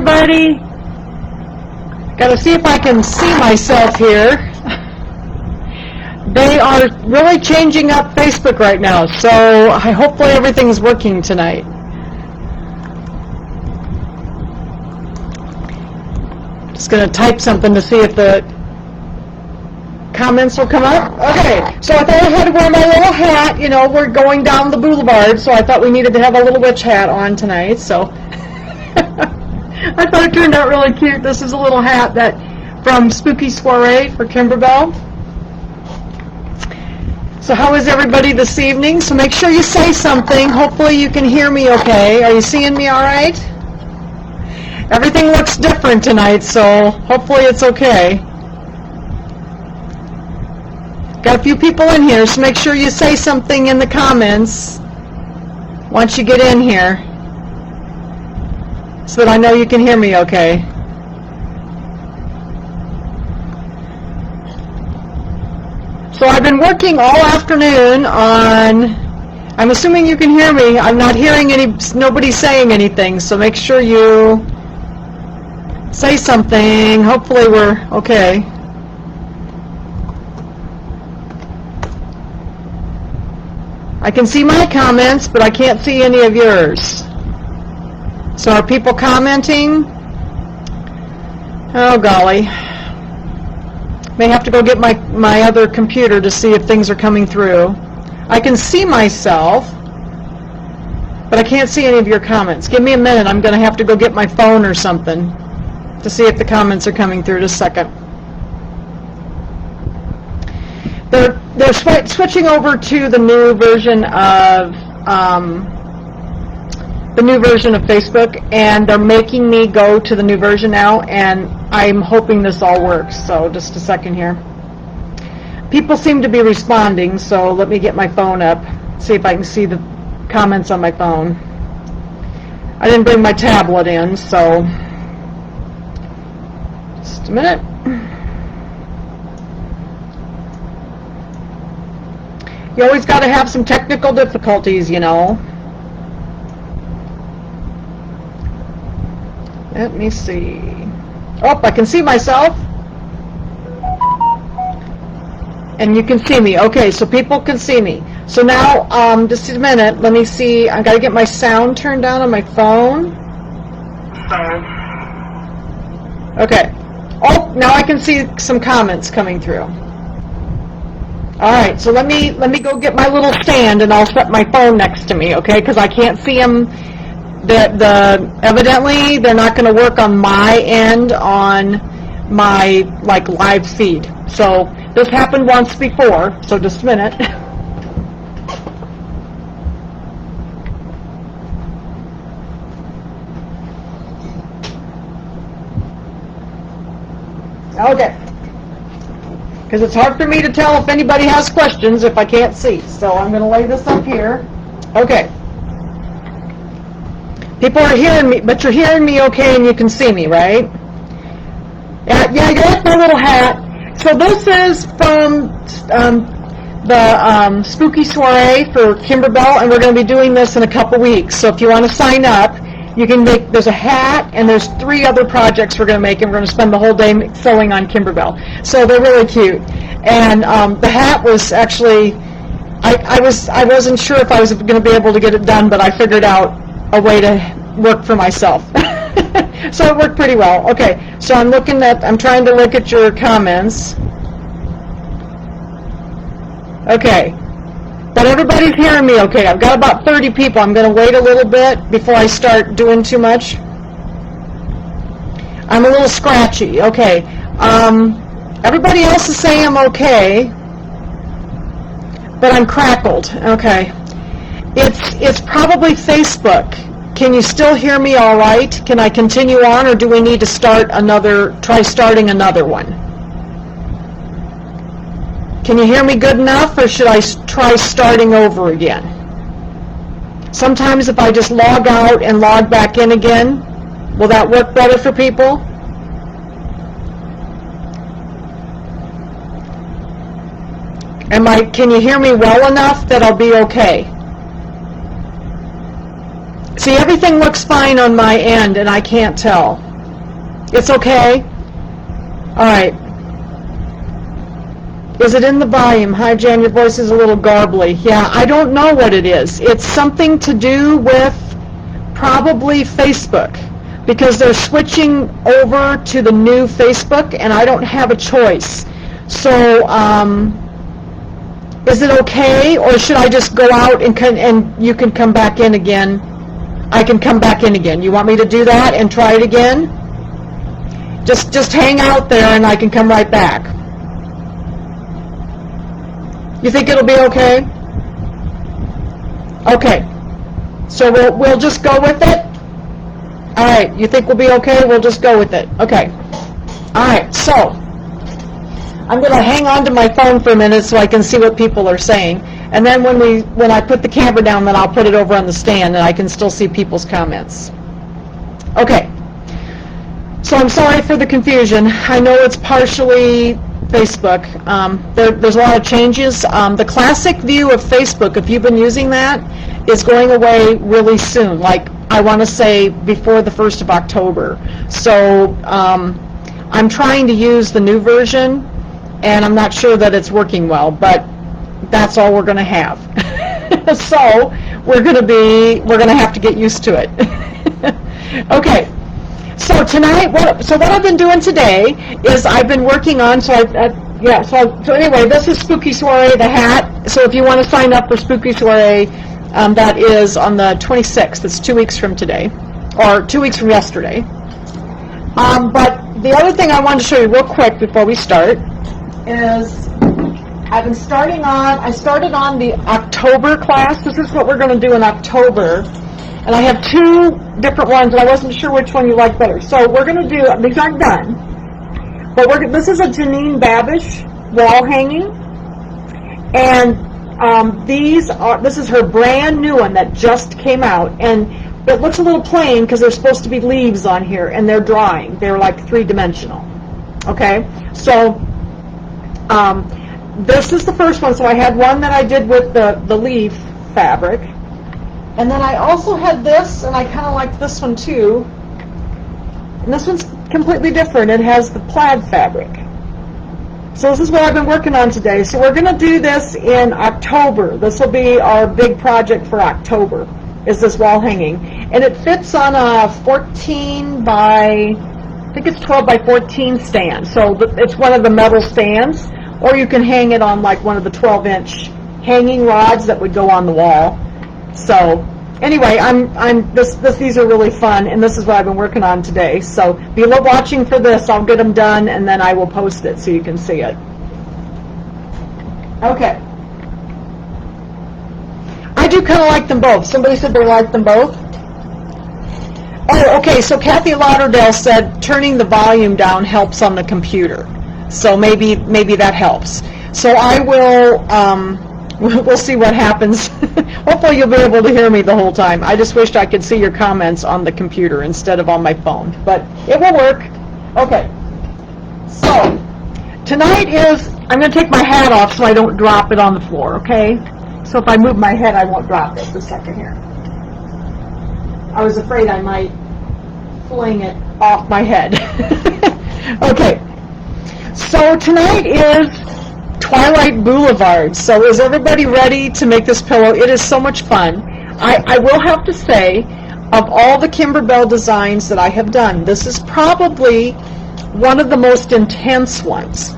everybody. Got to see if I can see myself here. They are really changing up Facebook right now, so hopefully everything's working tonight. Just going to type something to see if the comments will come up. Okay, so I thought I had to wear my little hat. You know, we're going down the boulevard, so I thought we needed to have a little witch hat on tonight, so I thought it turned out really cute. This is a little hat that from Spooky Soiree for Kimberbell. So how is everybody this evening? So make sure you say something. Hopefully you can hear me okay. Are you seeing me all right? Everything looks different tonight, so hopefully it's okay. Got a few people in here, so make sure you say something in the comments once you get in here, so that I know you can hear me okay. So I've been working all afternoon on, I'm assuming you can hear me. I'm not hearing nobody saying anything, so make sure you say something. Hopefully we're okay. I can see my comments, but I can't see any of yours. So are people commenting? Oh, golly. May have to go get my other computer to see if things are coming through. I can see myself, but I can't see any of your comments. Give me a minute. I'm going to have to go get my phone or something to see if the comments are coming through. Just a second. They're switching over to the new version of Facebook, and they're making me go to the new version now, and I'm hoping this all works. So just a second here. People seem to be responding, so let me get my phone up, see if I can see the comments on my phone. I didn't bring my tablet in, so just a minute. You always got to have some technical difficulties, you know. Let me see. Oh, I can see myself. And you can see me. Okay, so people can see me. So now, just a minute. Let me see. I've got to get my sound turned down on my phone. Okay. Oh, now I can see some comments coming through. All right, so let me go get my little stand, and I'll set my phone next to me, okay? Because I can't see them. Evidently, they're not going to work on my end on my live feed. So this happened once before. So just a minute. Okay. Because it's hard for me to tell if anybody has questions if I can't see. So I'm going to lay this up here. Okay. People are hearing me, but you're hearing me okay and you can see me, right? Yeah, you like my little hat. So this is from the Spooky Soiree for Kimberbell, and we're going to be doing this in a couple weeks. So if you want to sign up, you can make, there's a hat, and there's 3 other projects we're going to make, and we're going to spend the whole day sewing on Kimberbell. So they're really cute. And the hat was actually, I wasn't sure if I was going to be able to get it done, but I figured out a way to work for myself. So it worked pretty well. Okay, so I'm trying to look at your comments. Okay. But everybody's hearing me okay. I've got about 30 people. I'm going to wait a little bit before I start doing too much. I'm a little scratchy. Okay. Everybody else is saying I'm okay, but I'm crackled. Okay. It's probably Facebook. Can you still hear me all right? Can I continue on, or do we need to try starting another one? Can you hear me good enough, or should I try starting over again? Sometimes if I just log out and log back in again, will that work better for people? Can you hear me well enough that I'll be okay? See, everything looks fine on my end, and I can't tell. It's okay? All right. Is it in the volume? Hi, Jan, your voice is a little garbly. Yeah, I don't know what it is. It's something to do with probably Facebook, because they're switching over to the new Facebook, and I don't have a choice. So, is it okay, or should I just go out and you can come back in again? I can come back in again. You want me to do that and try it again? Just hang out there, and I can come right back. You think it'll be okay? Okay. So we'll just go with it? All right. You think we'll be okay? We'll just go with it. Okay. All right. So I'm going to hang on to my phone for a minute so I can see what people are saying. And then when I put the camera down, then I'll put it over on the stand, and I can still see people's comments. Okay. So I'm sorry for the confusion. I know it's partially Facebook. There's a lot of changes. The classic view of Facebook, if you've been using that, is going away really soon, like I want to say before the 1st of October. So I'm trying to use the new version, and I'm not sure that it's working well, but that's all we're going to have. So we're going to have to get used to it. Okay. So tonight, what I've been doing today is I've been working on, so anyway, this is Spooky Soiree, the hat. So if you want to sign up for Spooky Soiree, that is on the 26th. It's 2 weeks from today, or 2 weeks from yesterday. But the other thing I wanted to show you real quick before we start is I started on the October class. This is what we're going to do in October. And I have 2 different ones, and I wasn't sure which one you like better. So we're going to do, these aren't done, but this is a Janine Babish wall hanging, and this is her brand new one that just came out, and it looks a little plain because there's supposed to be leaves on here, and they're drying. They're like 3-dimensional. Okay, so this is the first one. So I had one that I did with the leaf fabric. And then I also had this, and I kind of like this one too. And this one's completely different. It has the plaid fabric. So this is what I've been working on today. So we're going to do this in October. This will be our big project for October, is this wall hanging. And it fits on a 14 by, I think it's 12 by 14 stand. So it's one of the metal stands, or you can hang it on like one of the 12-inch hanging rods that would go on the wall. So anyway, these are really fun, and this is what I've been working on today. So be watching for this. I'll get them done, and then I will post it so you can see it. Okay. I do kind of like them both. Somebody said they liked them both. Oh, okay. So Kathy Lauderdale said turning the volume down helps on the computer. So maybe that helps. So I will. We'll see what happens. Hopefully you'll be able to hear me the whole time. I just wished I could see your comments on the computer instead of on my phone. But it will work. Okay. So, tonight I'm going to take my hat off so I don't drop it on the floor, okay? So if I move my head, I won't drop it. Just a second here. I was afraid I might fling it off my head. Okay. So tonight is Twilight Boo-Levard. So is everybody ready to make this pillow? It is so much fun. I will have to say, of all the Kimberbell designs that I have done, this is probably one of the most intense ones.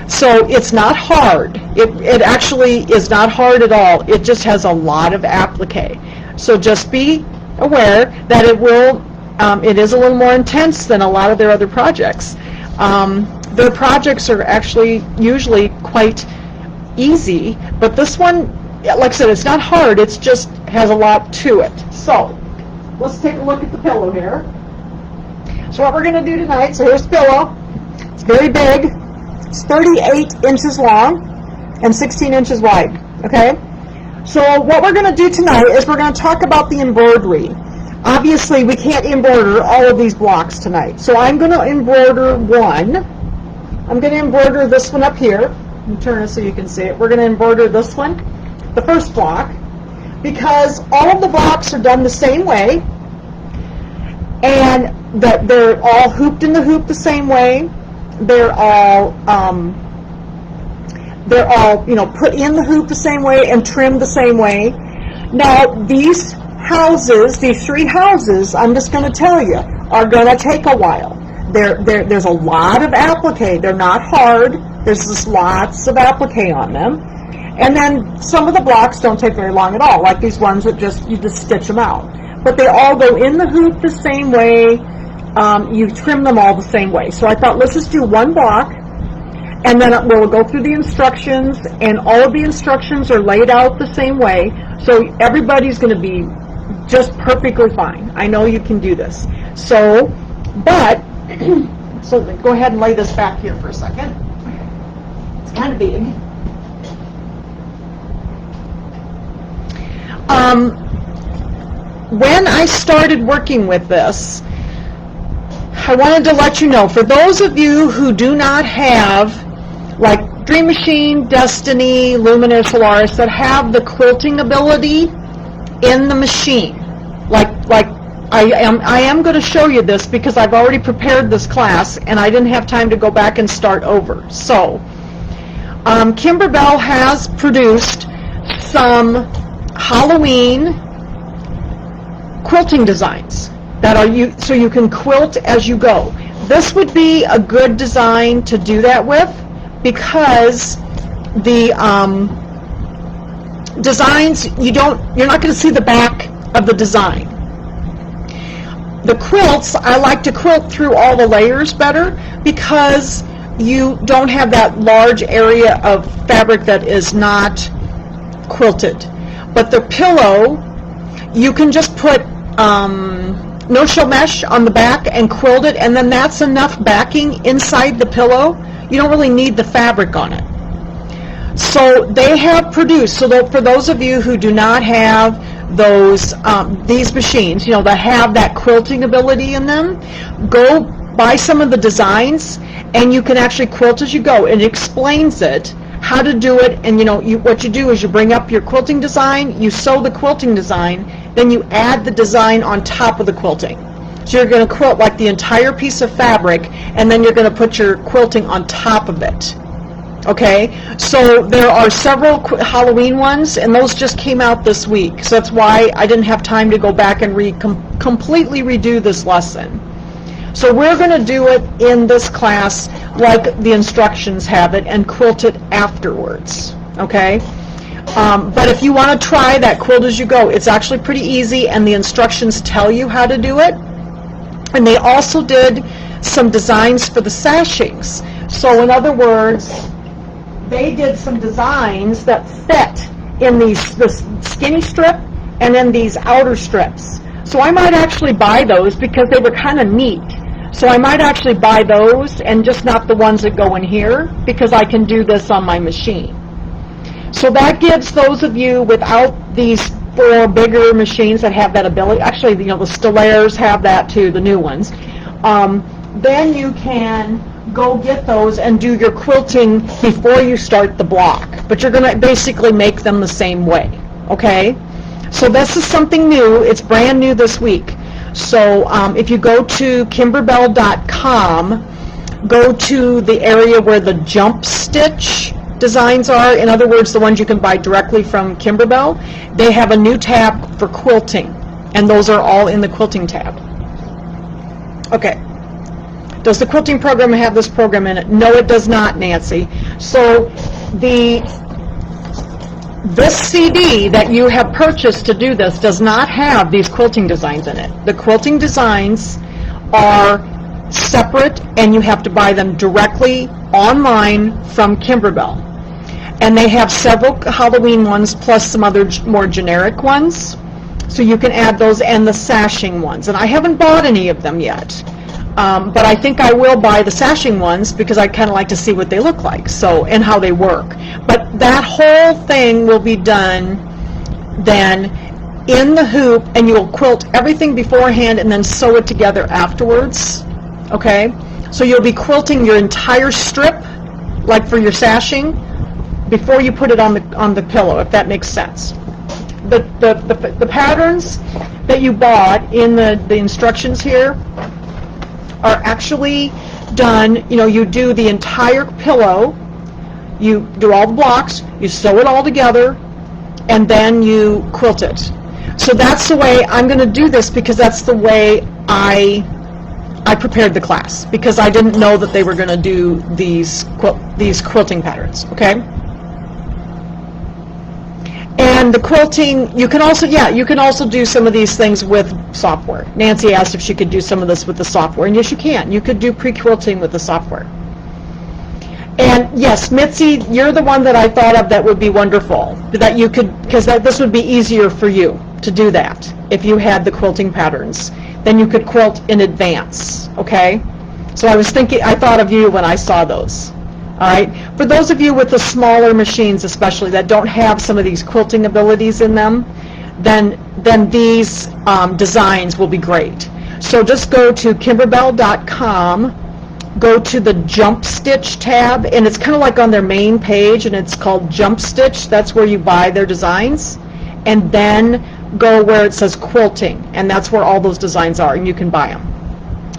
So it's not hard. It actually is not hard at all. It just has a lot of applique. So just be aware that it is a little more intense than a lot of their other projects. Their projects are actually usually quite easy, but this one, like I said, it's not hard, it just has a lot to it. So, let's take a look at the pillow here. So what we're going to do tonight, so here's the pillow. It's very big. It's 38 inches long and 16 inches wide, okay? So what we're going to do tonight is we're going to talk about the embroidery. Obviously, we can't embroider all of these blocks tonight, so I'm going to embroider one. I'm going to embroider this one up here. Let me turn it so you can see it. We're going to embroider this one, the first block, because all of the blocks are done the same way, and that they're all hooped in the hoop the same way. They're all put in the hoop the same way and trimmed the same way. Now, these houses, these 3 houses, I'm just going to tell you, are going to take a while. There's a lot of applique. They're not hard. There's just lots of applique on them. And then some of the blocks don't take very long at all, like these ones that you just stitch them out. But they all go in the hoop the same way. You trim them all the same way. So I thought, let's just do 1 block, and then we'll go through the instructions, and all of the instructions are laid out the same way, so everybody's going to be just perfectly fine. I know you can do this. So, so go ahead and lay this back here for a second. It's kind of big. When I started working with this, I wanted to let you know, for those of you who do not have, like Dream Machine, Destiny, Luminous, Solaris, that have the quilting ability in the machine, like I am going to show you this because I've already prepared this class and I didn't have time to go back and start over. So, Kimberbell has produced some Halloween quilting designs that are so you can quilt as you go. This would be a good design to do that with because the designs, you're not going to see the back of the design. The quilts, I like to quilt through all the layers better because you don't have that large area of fabric that is not quilted. But the pillow, you can just put no-show mesh on the back and quilt it, and then that's enough backing inside the pillow. You don't really need the fabric on it. So they have produced, so that for those of you who do not have those these machines, that have that quilting ability in them, go buy some of the designs and you can actually quilt as you go. It explains it, how to do it, and what you do is you bring up your quilting design, you sew the quilting design, then you add the design on top of the quilting. So you're going to quilt like the entire piece of fabric, and then you're going to put your quilting on top of it. Okay, so there are several Halloween ones, and those just came out this week. So that's why I didn't have time to go back and completely redo this lesson. So we're going to do it in this class like the instructions have it and quilt it afterwards. Okay, but if you want to try that quilt as you go, it's actually pretty easy, and the instructions tell you how to do it. And they also did some designs for the sashings. So in other words, they did some designs that fit in this skinny strip and then these outer strips. So I might actually buy those because they were kind of neat. So I might actually buy those and just not the ones that go in here because I can do this on my machine. So that gives those of you without these 4 bigger machines that have that ability, actually, the Stellaires have that too, the new ones, then you can go get those and do your quilting before you start the block. But you're going to basically make them the same way, okay? So this is something new. It's brand new this week. So if you go to kimberbell.com, go to the area where the jump stitch designs are, in other words, the ones you can buy directly from Kimberbell. They have a new tab for quilting, and those are all in the quilting tab. Okay. Does the quilting program have this program in it? No, it does not, Nancy. So this CD that you have purchased to do this does not have these quilting designs in it. The quilting designs are separate, and you have to buy them directly online from Kimberbell. And they have several Halloween ones plus some other more generic ones. So you can add those and the sashing ones. And I haven't bought any of them yet. But I think I will buy the sashing ones because I kind of like to see what they look like, so, and how they work. But that whole thing will be done then in the hoop, and you'll quilt everything beforehand and then sew it together afterwards. Okay? So you'll be quilting your entire strip, like for your sashing, before you put it on the pillow, if that makes sense. The patterns that you bought in the instructions here, are actually done, you know, you do the entire pillow, you do all the blocks, you sew it all together, and then you quilt it. So that's the way I'm going to do this, because that's the way I prepared the class, because I didn't know that they were going to do these quilting patterns, okay? And the quilting, you can also do some of these things with software. Nancy asked if she could do some of this with the software, and yes, you can. You could do pre-quilting with the software. And yes, Mitzi, you're the one that I thought of that would be wonderful, that you could, because this would be easier for you to do that if you had the quilting patterns. Then you could quilt in advance, okay? So I thought of you when I saw those. All right, for those of you with the smaller machines especially that don't have some of these quilting abilities in them, then these designs will be great. So just go to kimberbell.com, go to the Jump Stitch tab, and it's kind of like on their main page, and it's called Jump Stitch. That's where you buy their designs, and then go where it says Quilting, and that's where all those designs are, and you can buy them.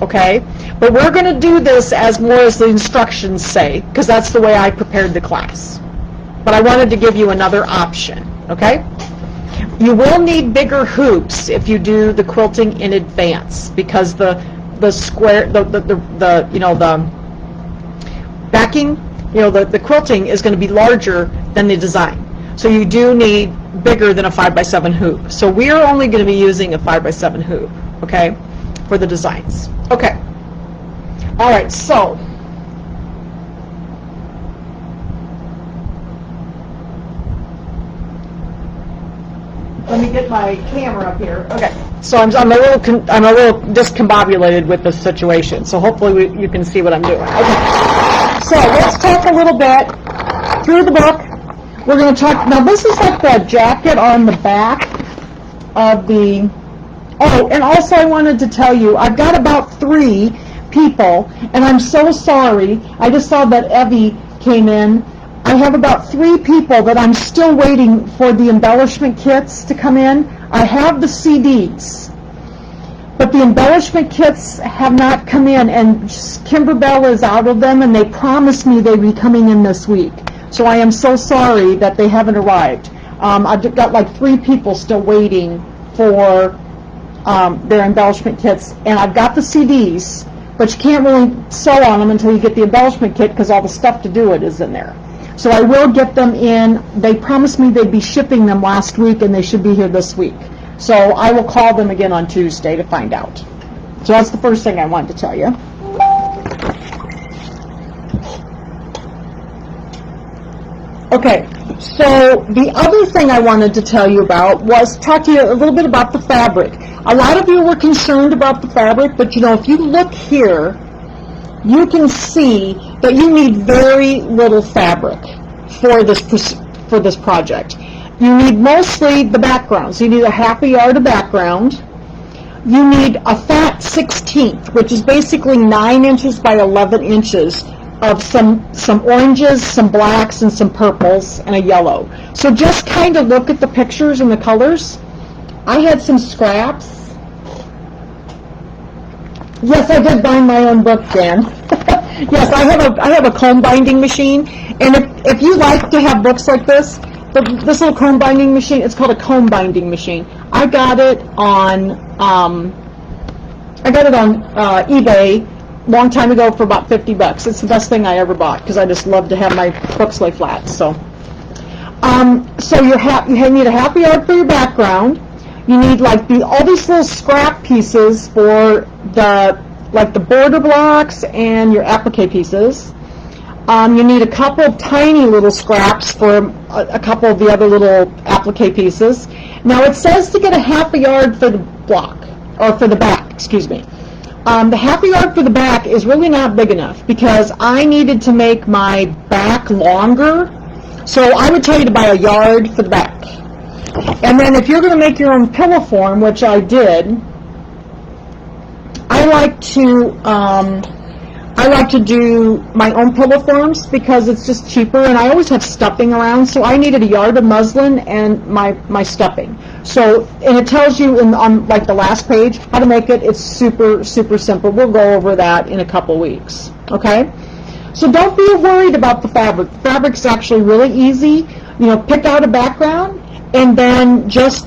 Okay, but we're going to do this as more as the instructions say, because that's the way I prepared the class. But I wanted to give you another option, okay? You will need bigger hoops if you do the quilting in advance, because the backing, the quilting is going to be larger than the design. So you do need bigger than a 5x7 hoop. So we are only going to be using a 5x7 hoop, okay, for the designs. Okay. All right, so let me get my camera up here. Okay. So I'm a little discombobulated with this situation. So hopefully you can see what I'm doing. Okay. So let's talk a little bit through the book. We're going to talk now. This is like the jacket on the back of the. Oh, and also I wanted to tell you, I've got about 3 people, and I'm so sorry. I just saw that Evie came in. I have about 3 people that I'm still waiting for the embellishment kits to come in. I have the CDs, but the embellishment kits have not come in, and Kimberbell is out of them, and they promised me they'd be coming in this week. So I am so sorry that they haven't arrived. I've got like 3 people still waiting for their embellishment kits, and I've got the CDs, but you can't really sew on them until you get the embellishment kit, because all the stuff to do it is in there. So I will get them in. They promised me they'd be shipping them last week, and they should be here this week. So I will call them again on Tuesday to find out. So that's the first thing I wanted to tell you. Okay, so the other thing I wanted to tell you about was talk to you a little bit about the fabric. A lot of you were concerned about the fabric, but you know, if you look here, you can see that you need very little fabric for this project. You need mostly the background. So you need a half a yard of background. You need a fat 16th, which is basically 9 inches by 11 inches of some oranges, some blacks, and some purples, and a yellow. So just kind of look at the pictures and the colors. I had some scraps. Yes, I did bind my own book, Jan. Yes, I have a comb binding machine, and if you like to have books like this little comb binding machine, it's called a comb binding machine. I got it on eBay a long time ago for about $50. It's the best thing I ever bought, because I just love to have my books lay flat. So, so you need a half a yard for your background. You need like all these little scrap pieces for the border blocks and your applique pieces. You need a couple of tiny little scraps for a couple of the other little applique pieces. Now it says to get a half a yard for the block, or for the back, excuse me. The half a yard for the back is really not big enough, because I needed to make my back longer. So I would tell you to buy a yard for the back. And then if you're going to make your own pillow form, which I did, I like to do my own pillow forms because it's just cheaper, and I always have stuffing around, so I needed a yard of muslin and my stuffing. So, and it tells you on like the last page how to make it. It's super, super simple. We'll go over that in a couple weeks, okay? So don't be worried about the fabric. The fabric's actually really easy. You know, pick out a background, and then just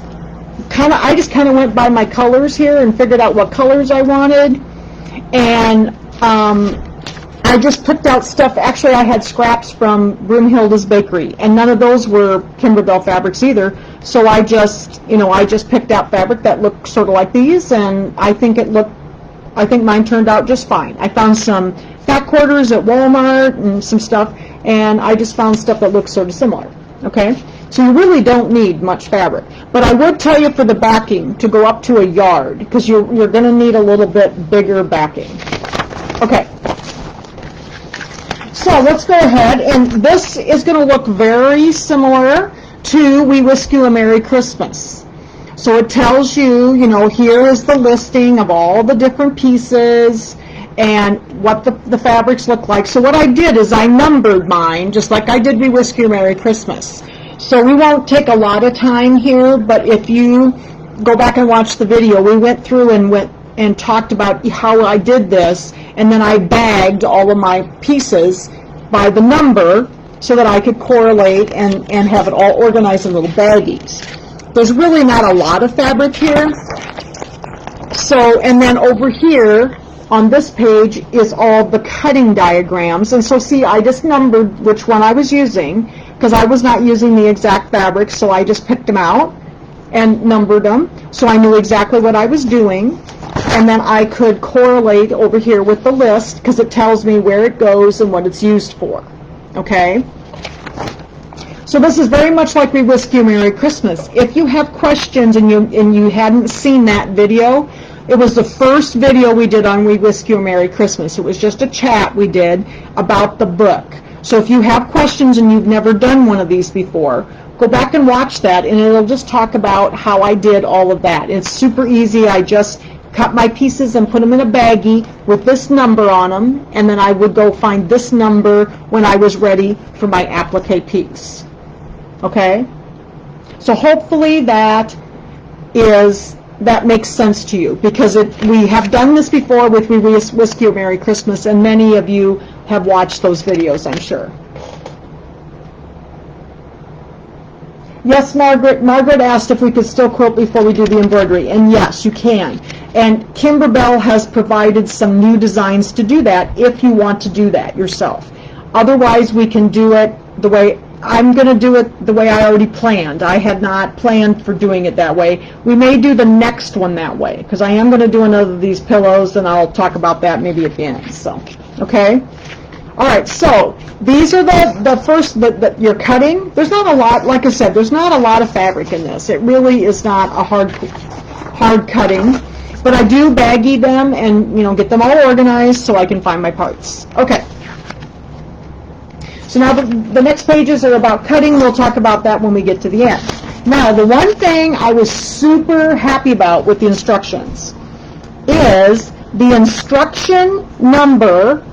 I just kind of went by my colors here and figured out what colors I wanted, and I just picked out stuff. Actually, I had scraps from Broomholders Bakery, and none of those were Kimberbell fabrics either. So I just picked out fabric that looked sort of like these, and I think mine turned out just fine. I found some fat quarters at Walmart and some stuff, and I just found stuff that looks sort of similar. Okay, so you really don't need much fabric, but I would tell you for the backing to go up to a yard, because you're going to need a little bit bigger backing. Okay. So let's go ahead, and this is going to look very similar to We Wish You a Merry Christmas. So it tells you, here is the listing of all the different pieces and what the fabrics look like. So what I did is I numbered mine, just like I did We Wish You a Merry Christmas. So we won't take a lot of time here, but if you go back and watch the video, we went through and talked about how I did this, and then I bagged all of my pieces by the number so that I could correlate and have it all organized in little baggies. There's really not a lot of fabric here. So, and then over here on this page is all the cutting diagrams. And so see, I just numbered which one I was using, because I was not using the exact fabric, so I just picked them out and numbered them, so I knew exactly what I was doing. And then I could correlate over here with the list, because it tells me where it goes and what it's used for. Okay? So this is very much like We Wish You a Merry Christmas. If you have questions and you hadn't seen that video, it was the first video we did on We Wish You a Merry Christmas. It was just a chat we did about the book. So if you have questions and you've never done one of these before, go back and watch that, and it'll just talk about how I did all of that. It's super easy. I just cut my pieces and put them in a baggie with this number on them, and then I would go find this number when I was ready for my applique piece. Okay? So hopefully that makes sense to you, because we have done this before with We Wish You a Merry Christmas, and many of you have watched those videos, I'm sure. Yes, Margaret. Margaret asked if we could still quilt before we do the embroidery, and yes, you can. And Kimberbell has provided some new designs to do that if you want to do that yourself. Otherwise, we can do it the way I'm going to do it, the way I already planned. I had not planned for doing it that way. We may do the next one that way, because I am going to do another of these pillows, and I'll talk about that maybe at the end. So, okay? All right, so these are the first that you're cutting. There's not a lot, like I said, there's not a lot of fabric in this. It really is not a hard cutting, but I do baggie them and get them all organized so I can find my parts. Okay. So now the next pages are about cutting. We'll talk about that when we get to the end. Now, the one thing I was super happy about with the instructions is the instruction number,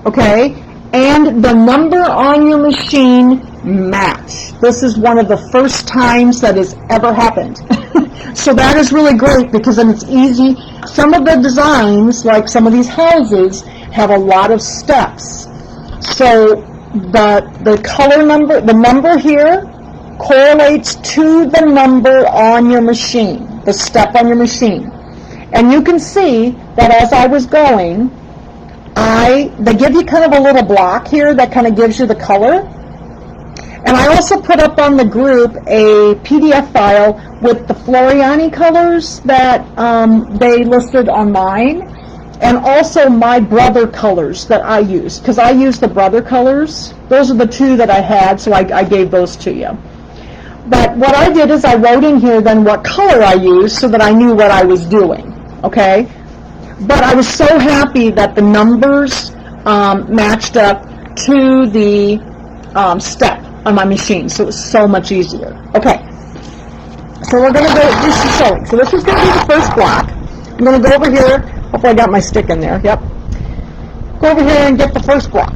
okay, and the number on your machine match. This is one of the first times that has ever happened. So that is really great, because then it's easy. Some of the designs, like some of these houses, have a lot of steps. So the color number, the number here correlates to the number on your machine, the step on your machine. And you can see that as I was going, they give you kind of a little block here that kind of gives you the color. And I also put up on the group a PDF file with the Floriani colors that they listed on mine, and also my brother colors that I use, because I use the brother colors. Those are the two that I had, so I gave those to you. But what I did is I wrote in here then what color I used so that I knew what I was doing, okay? But I was so happy that the numbers matched up to the step on my machine, so it was so much easier. Okay, so we're going to go do some sewing. So this is going to be the first block. I'm going to go over here. Hopefully I got my stick in there. Yep. Go over here and get the first block.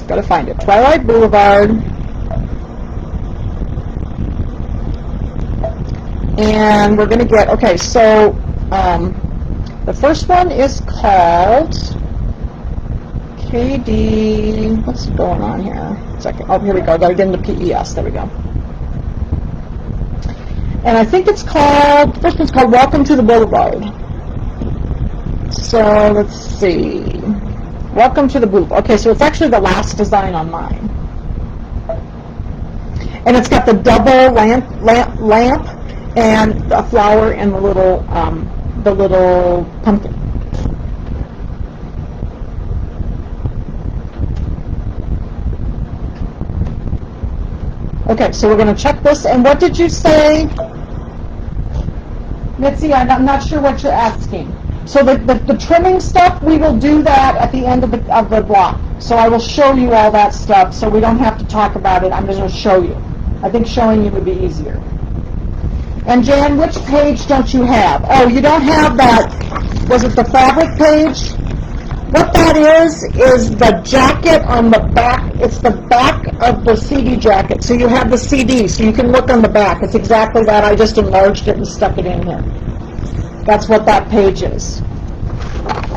Got to find it. Twilight Boo-Levard. And we're going to get, okay, so the first one is called KD, what's going on here? Second, oh, here we go, got to get into PES, there we go. And I think it's called, first one's called Welcome to the Boulevard. So, let's see. Welcome to the Boulevard. Okay, so it's actually the last design on mine. And it's got the double lamp and a flower and the little pumpkin. Okay, so we're going to check this. And what did you say, Mitzi? I'm not sure what you're asking. So the trimming stuff, we will do that at the end of the block. So I will show you all that stuff, so we don't have to talk about it. I'm just going to show you. I think showing you would be easier. And Jan, which page don't you have? Oh, you don't have that, was it the fabric page? What that is the jacket on the back. It's the back of the CD jacket. So you have the CD, so you can look on the back. It's exactly that. I just enlarged it and stuck it in here. That's what that page is.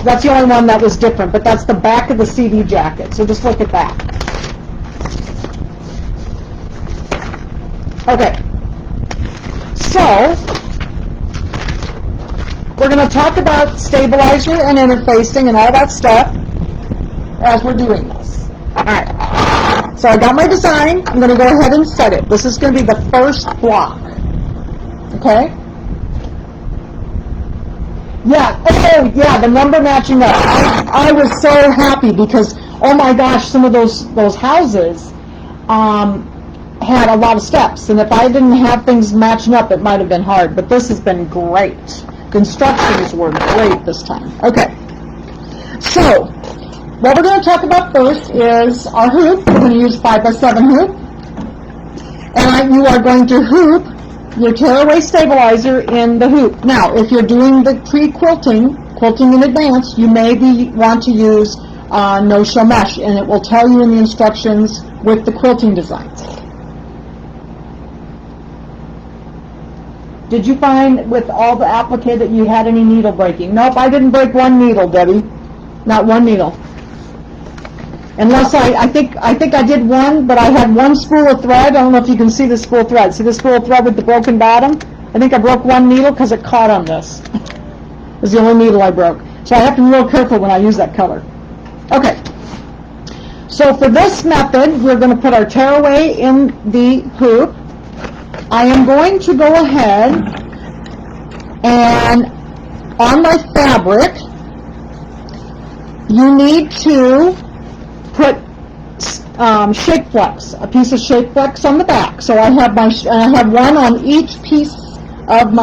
That's the only one that was different, but that's the back of the CD jacket. So just look at that. Okay. So, we're going to talk about stabilizer and interfacing and all that stuff as we're doing this. Alright. So I got my design. I'm going to go ahead and set it. This is going to be the first block. Okay? Yeah, oh yeah, the number matching up. I was so happy because, oh my gosh, some of those houses had a lot of steps, and if I didn't have things matching up, it might have been hard, but this has been great. Constructions were great this time. Okay, so what we're going to talk about first is our hoop. We're going to use 5x7 hoop, and you are going to hoop your tearaway stabilizer in the hoop. Now, if you're doing the quilting in advance, you may want to use no-show mesh, and it will tell you in the instructions with the quilting designs. Did you find with all the applique that you had any needle breaking? Nope, I didn't break one needle, Debbie. Not one needle. Unless I think I did one, but I had one spool of thread. I don't know if you can see the spool of thread. See the spool of thread with the broken bottom? I think I broke one needle because it caught on this. It was the only needle I broke. So I have to be real careful when I use that color. Okay. So for this method, we're going to put our tearaway in the hoop. I am going to go ahead and on my fabric, you need to put shape flex, a piece of shape flex on the back. So I have one on each piece of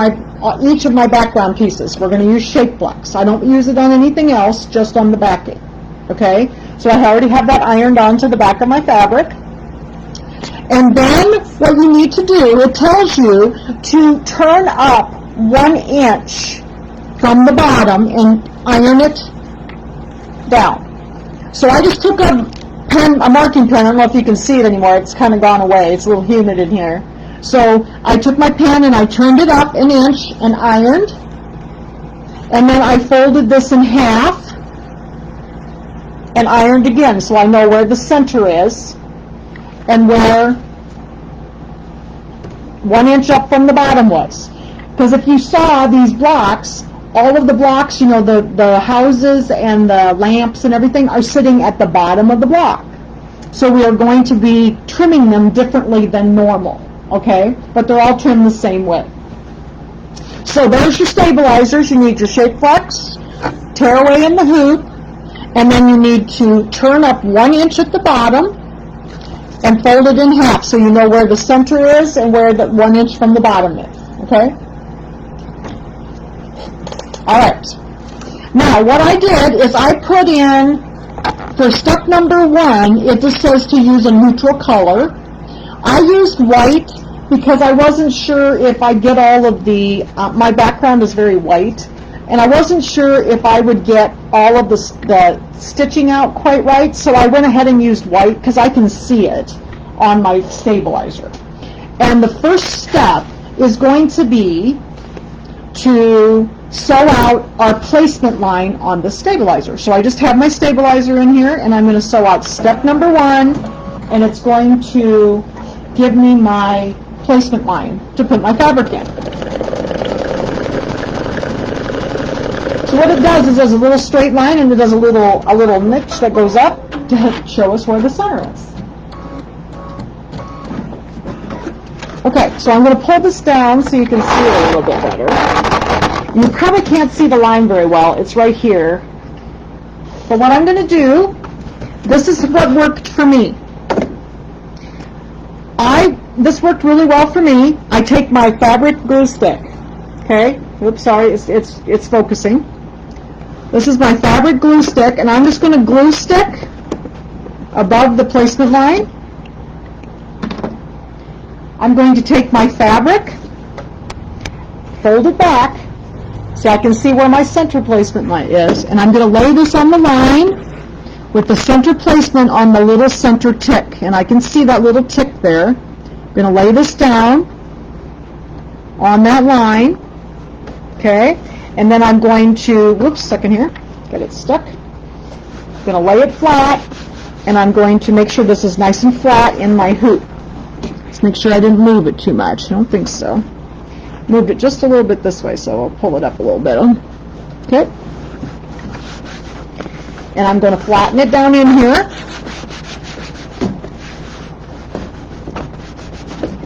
each of my background pieces. We're going to use shape flex. I don't use it on anything else, just on the backing. Okay, so I already have that ironed onto the back of my fabric. And then what you need to do, it tells you to turn up 1 inch from the bottom and iron it down. So I just took a marking pen. I don't know if you can see it anymore. It's kind of gone away. It's a little humid in here. So I took my pen and I turned it up 1 inch and ironed. And then I folded this in half and ironed again, so I know where the center is and where 1 inch up from the bottom was. Because if you saw these blocks, all of the blocks, you know, the houses and the lamps and everything are sitting at the bottom of the block. So we are going to be trimming them differently than normal, okay? But they're all trimmed the same way. So there's your stabilizers. You need your shape flex, tearaway in the hoop, and then you need to turn up 1 inch at the bottom and fold it in half so you know where the center is and where the 1 inch from the bottom is, okay? All right. Now, what I did is I put in, for step number 1, it just says to use a neutral color. I used white because I wasn't sure if I get all of the, my background is very white, and I wasn't sure if I would get all of the stitching out quite right, so I went ahead and used white because I can see it on my stabilizer. And the first step is going to be to sew out our placement line on the stabilizer. So I just have my stabilizer in here, and I'm going to sew out step number 1, and it's going to give me my placement line to put my fabric in. So what it does is there's a little straight line, and it does a little niche that goes up to show us where the center is. Okay, so I'm going to pull this down so you can see it a little bit better. You probably can't see the line very well. It's right here. But what I'm going to do, this is what worked for me. This worked really well for me. I take my fabric glue stick. Okay? Oops, sorry, it's focusing. This is my fabric glue stick, and I'm just going to glue stick above the placement line. I'm going to take my fabric, fold it back, so I can see where my center placement line is, and I'm going to lay this on the line with the center placement on the little center tick, and I can see that little tick there. I'm going to lay this down on that line, okay, and then I'm going to, whoops, second here, get it stuck. I'm going to lay it flat, and I'm going to make sure this is nice and flat in my hoop. Just make sure I didn't move it too much. I don't think so. Moved it just a little bit this way, so I'll pull it up a little bit. Okay. And I'm going to flatten it down in here.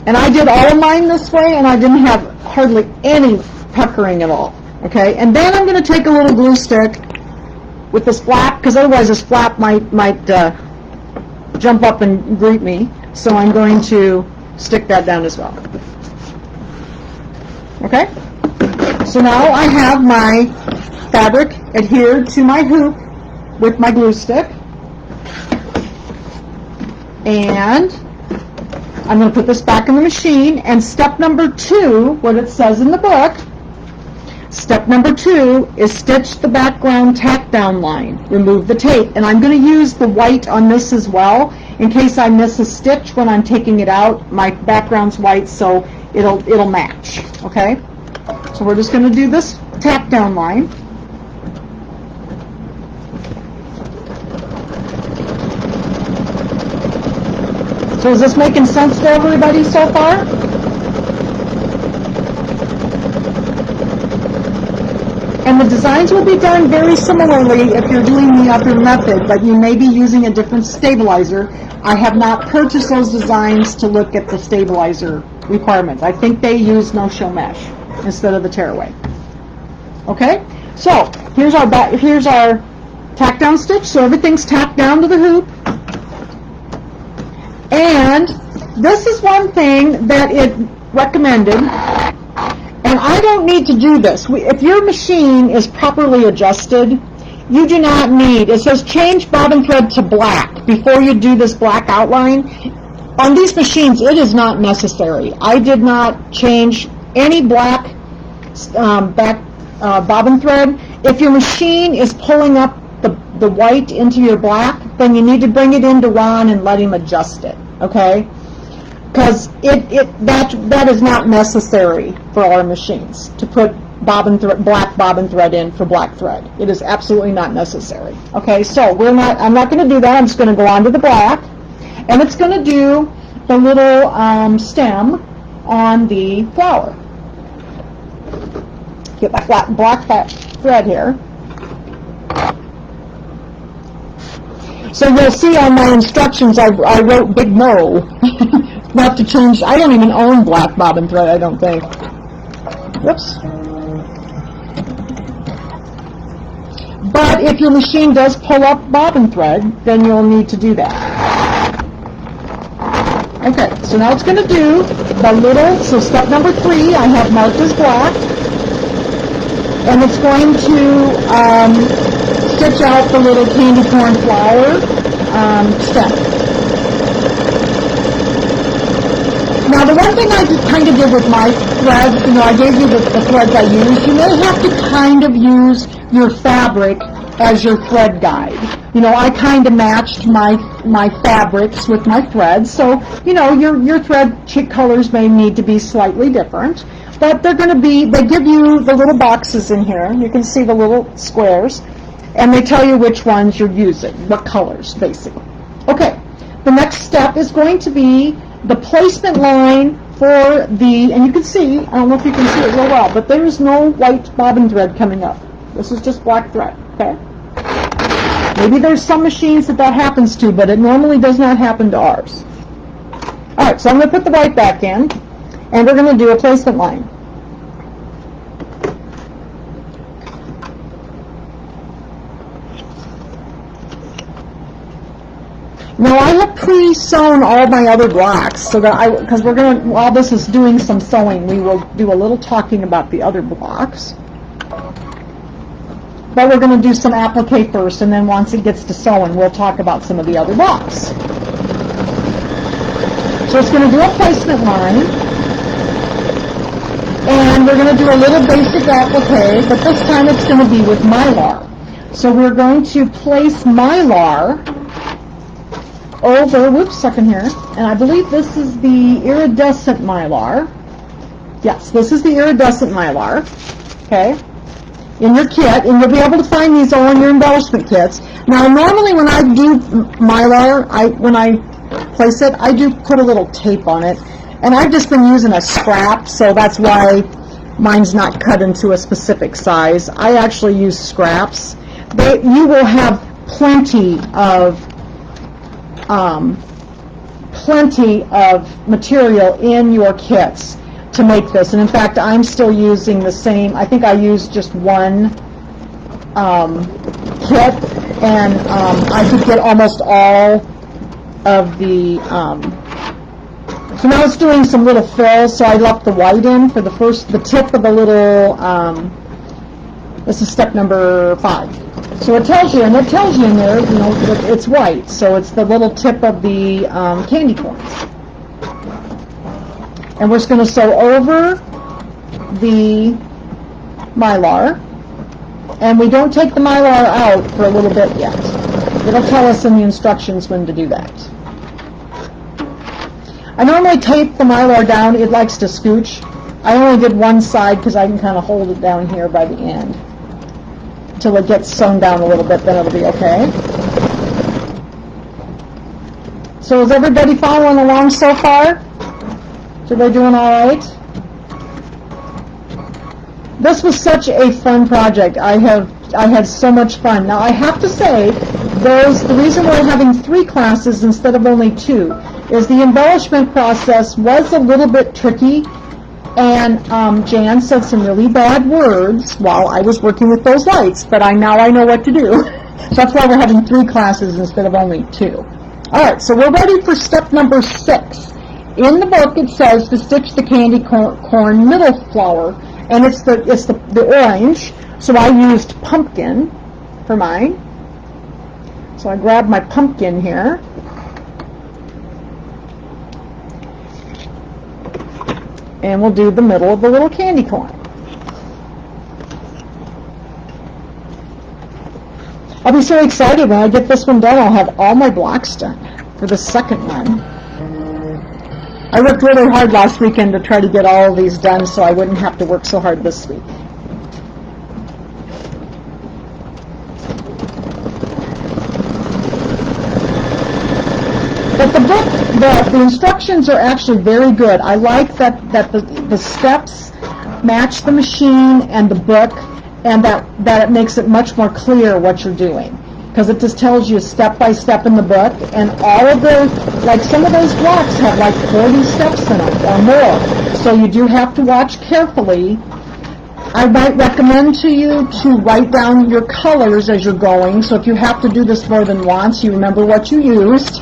And I did all of mine this way, and I didn't have hardly any puckering at all. Okay. And then I'm going to take a little glue stick with this flap, because otherwise this flap might jump up and greet me. So I'm going to stick that down as well. Okay? So now I have my fabric adhered to my hoop with my glue stick. And I'm going to put this back in the machine. And step number 2, what it says in the book, step number 2 is stitch the background tack down line. Remove the tape. And I'm going to use the white on this as well, in case I miss a stitch when I'm taking it out. My background's white, so it'll match. Okay? So we're just going to do this tack down line. So is this making sense to everybody so far? And the designs will be done very similarly if you're doing the other method, but you may be using a different stabilizer. I have not purchased those designs to look at the stabilizer requirements. I think they use no-show mesh instead of the tearaway. Okay? So, here's our tack down stitch. So everything's tacked down to the hoop. And this is one thing that it recommended. And I don't need to do this. If your machine is properly adjusted, you do not need, it says change bobbin thread to black before you do this black outline. On these machines, it is not necessary. I did not change any black bobbin thread. If your machine is pulling up the white into your black, then you need to bring it into Ron and let him adjust it, okay? Because that is not necessary for our machines to put black bobbin thread in for black thread. It is absolutely not necessary. Okay, so I'm not going to do that. I'm just going to go on to the black, and it's going to do the little stem on the flower. Get my black thread here. So you'll see on my instructions I wrote big no. Not to change, I don't even own black bobbin thread, I don't think. Whoops. But if your machine does pull up bobbin thread, then you'll need to do that. Okay, so now it's going to do the little, so step number 3 I have marked as black. And it's going to stitch out the little candy corn flower stem. Now, the one thing I kind of did with my thread, I gave you the threads I used. You may have to kind of use your fabric as your thread guide. You know, I kind of matched my fabrics with my threads, so, you know, your thread colors may need to be slightly different, but they're going to be, they give you the little boxes in here, you can see the little squares, and they tell you which ones you're using, what colors, basically. Okay, the next step is going to be the placement line for the, and you can see, I don't know if you can see it real well, but there is no white bobbin thread coming up. This is just black thread, okay? Maybe there's some machines that happens to, but it normally does not happen to ours. All right, so I'm going to put the white back in, and we're going to do a placement line. Now I have pre-sewn all my other blocks so that because we're going to, while this is doing some sewing, we will do a little talking about the other blocks. But we're going to do some applique first, and then once it gets to sewing, we'll talk about some of the other blocks. So it's going to do a placement line, and we're going to do a little basic applique, but this time it's going to be with Mylar. So we're going to place Mylar over, whoops, second here, and I believe this is the iridescent Mylar. Yes, this is the iridescent Mylar, okay, in your kit, and you'll be able to find these all in your embellishment kits. Now, normally when I do Mylar, when I place it, I do put a little tape on it, and I've just been using a scrap, so that's why mine's not cut into a specific size. I actually use scraps. You will have plenty of material in your kits to make this, and in fact I'm still using the same. I think I used just one kit, and I could get almost all of the so now it's doing some little fills, so I left the white in for the tip of the little this is step number 5. So it tells you, and it tells you in there, you know, that it's white, so it's the little tip of the candy corns. And we're just going to sew over the Mylar, and we don't take the Mylar out for a little bit yet. It'll tell us in the instructions when to do that. I normally tape the Mylar down. It likes to scooch. I only did one side because I can kind of hold it down here by the end. Until it gets sewn down a little bit, then it'll be okay. So is everybody following along so far? Are they doing all right? This was such a fun project. I had so much fun. Now I have to say, the reason we're having 3 classes instead of only 2 is the embellishment process was a little bit tricky. And Jan said some really bad words while I was working with those lights, but now I know what to do. So that's why we're having 3 classes instead of only 2. All right, so we're ready for step number 6. In the book, it says to stitch the candy corn middle flower, and it's the orange. So I used pumpkin for mine. So I grabbed my pumpkin here. And we'll do the middle of the little candy corn. I'll be so excited when I get this one done. I'll have all my blocks done for the second one. I worked really hard last weekend to try to get all of these done so I wouldn't have to work so hard this week. But the book, the instructions are actually very good. I like that the steps match the machine and the book, and that it makes it much more clear what you're doing. Because it just tells you step by step in the book, and all of like some of those blocks have like 40 steps in them or more. So you do have to watch carefully. I might recommend to you to write down your colors as you're going, so if you have to do this more than once, you remember what you used.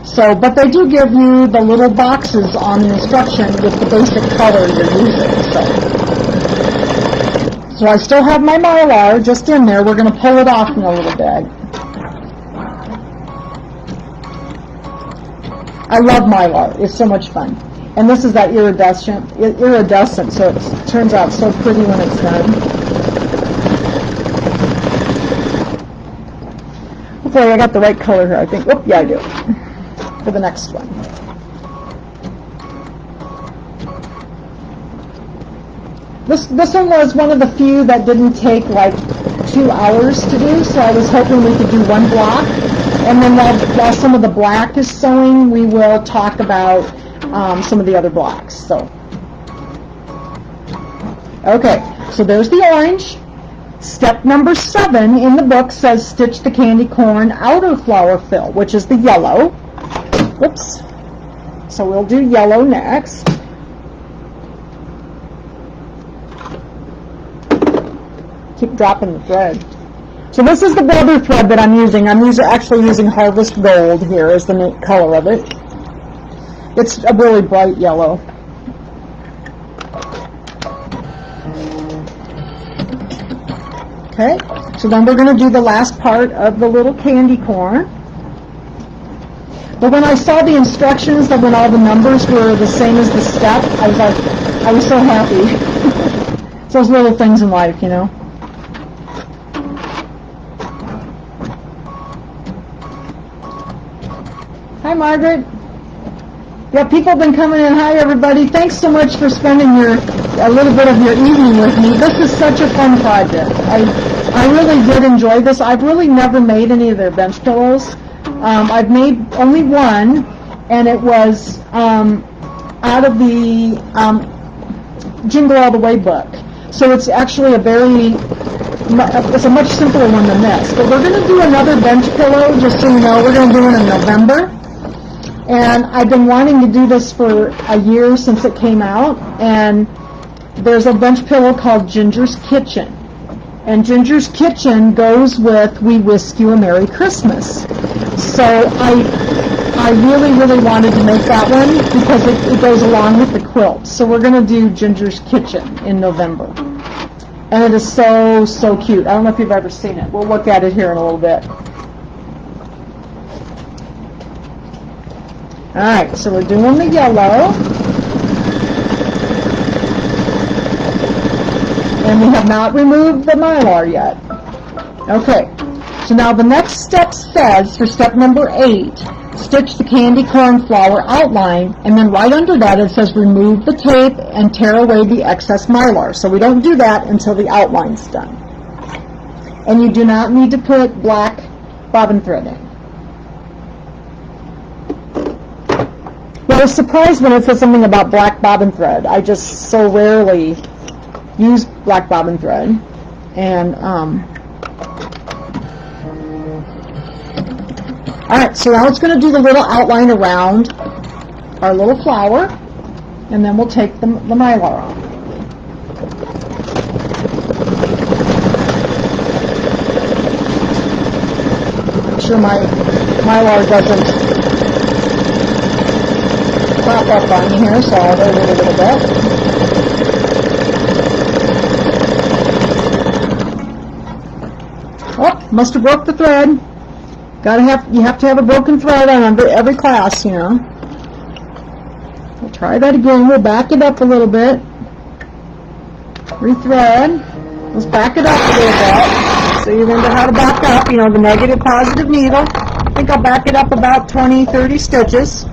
So, but they do give you the little boxes on the instruction with the basic color you're using. So I still have my Mylar just in there. We're going to pull it off in a little bit. I love Mylar. It's so much fun. And this is that iridescent, so it turns out so pretty when it's done. Hopefully I got the right color here, I think. Oh, yeah, I do. For the next one. This one was one of the few that didn't take like 2 hours to do, so I was hoping we could do one block. And then while some of the black is sewing, we will talk about some of the other blocks. So, okay, so there's the orange. Step number 7 in the book says stitch the candy corn outer flower fill, which is the yellow. Whoops. So we'll do yellow next. Keep dropping the thread. So this is the Bobbin thread that I'm using. I'm actually using Harvest Gold here as the neat color of it. It's a really bright yellow. Okay, so then we're going to do the last part of the little candy corn. But when I saw the instructions that when all the numbers were the same as the step, I was so happy. It's those little things in life, you know. Hi, Margaret. Yeah, people have been coming in. Hi, everybody. Thanks so much for spending a little bit of your evening with me. This is such a fun project. I really did enjoy this. I've really never made any of their bench pillows. I've made only one, and it was out of the Jingle All the Way book. So it's actually it's a much simpler one than this. But we're going to do another bench pillow, just so you know. We're going to do it in November. And I've been wanting to do this for a year since it came out, and there's a bench pillow called Ginger's Kitchen. And Ginger's Kitchen goes with We Wish You a Merry Christmas. So I really, really wanted to make that one because it goes along with the quilt. So we're going to do Ginger's Kitchen in November. And it is so, so cute. I don't know if you've ever seen it. We'll look at it here in a little bit. Alright, so we're doing the yellow. And we have not removed the Mylar yet. Okay, so now the next step says, for step number 8, stitch the candy corn flower outline, and then right under that it says remove the tape and tear away the excess Mylar. So we don't do that until the outline's done. And you do not need to put black bobbin thread in. I was surprised when it said something about black bobbin thread. I just so rarely use black bobbin thread. And, alright, so now it's going to do the little outline around our little flower, and then we'll take the Mylar off. Make sure my Mylar doesn't pop up on you here, so I'll wait a little bit. Oh, must have broke the thread. You have to have a broken thread on every class, you know. We'll try that again. We'll back it up a little bit. Rethread. Let's back it up a little bit. So you remember how to back up, you know, the negative, positive needle. I think I'll back it up about 20, 30 stitches.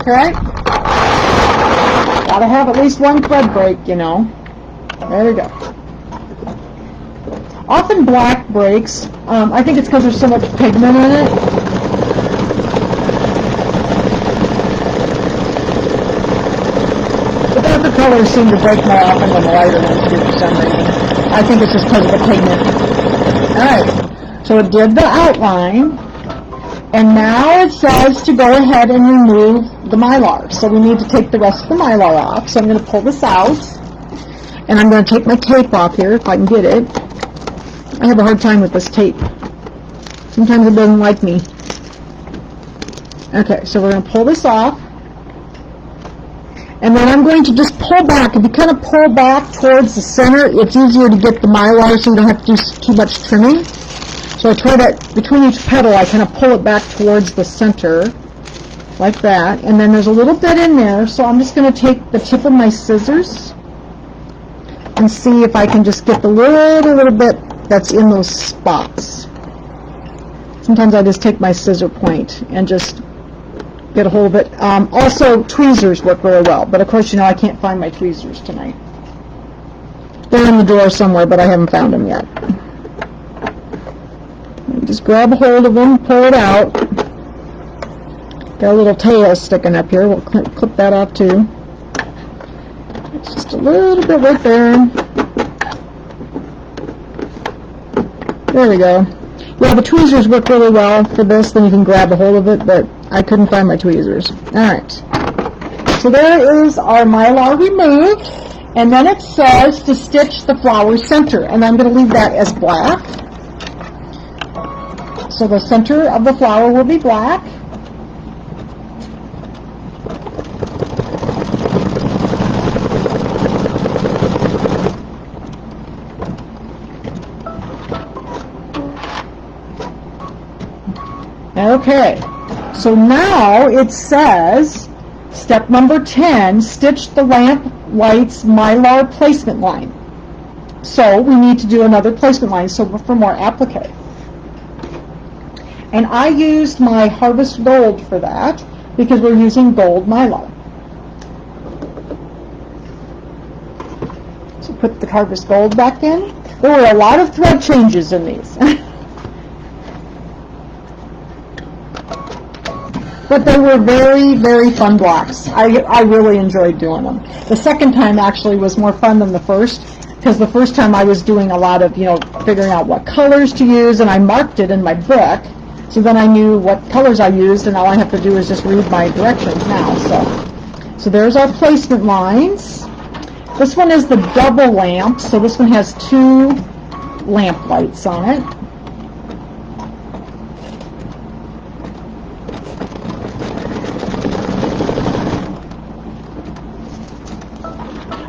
Okay? Gotta have at least one thread break, you know. There we go. Often black breaks. I think it's because there's so much pigment in it. The darker colors seem to break more often than the lighter ones do for some reason. I think it's just because of the pigment. Alright, so it did the outline. And now it says to go ahead and remove the Mylar. So we need to take the rest of the Mylar off. So I'm going to pull this out. And I'm going to take my tape off here if I can get it. I have a hard time with this tape. Sometimes it doesn't like me. Okay, so we're going to pull this off. And then I'm going to just pull back. If you kind of pull back towards the center, it's easier to get the Mylar so you don't have to do too much trimming. So I try that between each petal, I kind of pull it back towards the center, like that. And then there's a little bit in there, so I'm just going to take the tip of my scissors and see if I can just get the little bit that's in those spots. Sometimes I just take my scissor point and just get a hold of it. Also, tweezers work really well, but of course, you know, I can't find my tweezers tonight. They're in the drawer somewhere, but I haven't found them yet. Just grab a hold of them, pull it out. Got a little tail sticking up here. We'll clip that off too. Just a little bit right there. There we go. Yeah, the tweezers work really well for this. Then you can grab a hold of it, but I couldn't find my tweezers. All right. So there is our Mylar removed. And then it says to stitch the flower center. And I'm going to leave that as black. So the center of the flower will be black. Okay, so now it says, step number 10, stitch the Lamplight's Mylar placement line. So we need to do another placement line, so for more applique. And I used my Harvest Gold for that, because we're using gold Mylar. So put the Harvest Gold back in. There were a lot of thread changes in these. But they were very, very fun blocks. I really enjoyed doing them. The second time actually was more fun than the first, because the first time I was doing a lot of, you know, figuring out what colors to use, and I marked it in my book, so then I knew what colors I used, and all I have to do is just read my directions now. So there's our placement lines. This one is the double lamp, so this one has 2 lamp lights on it.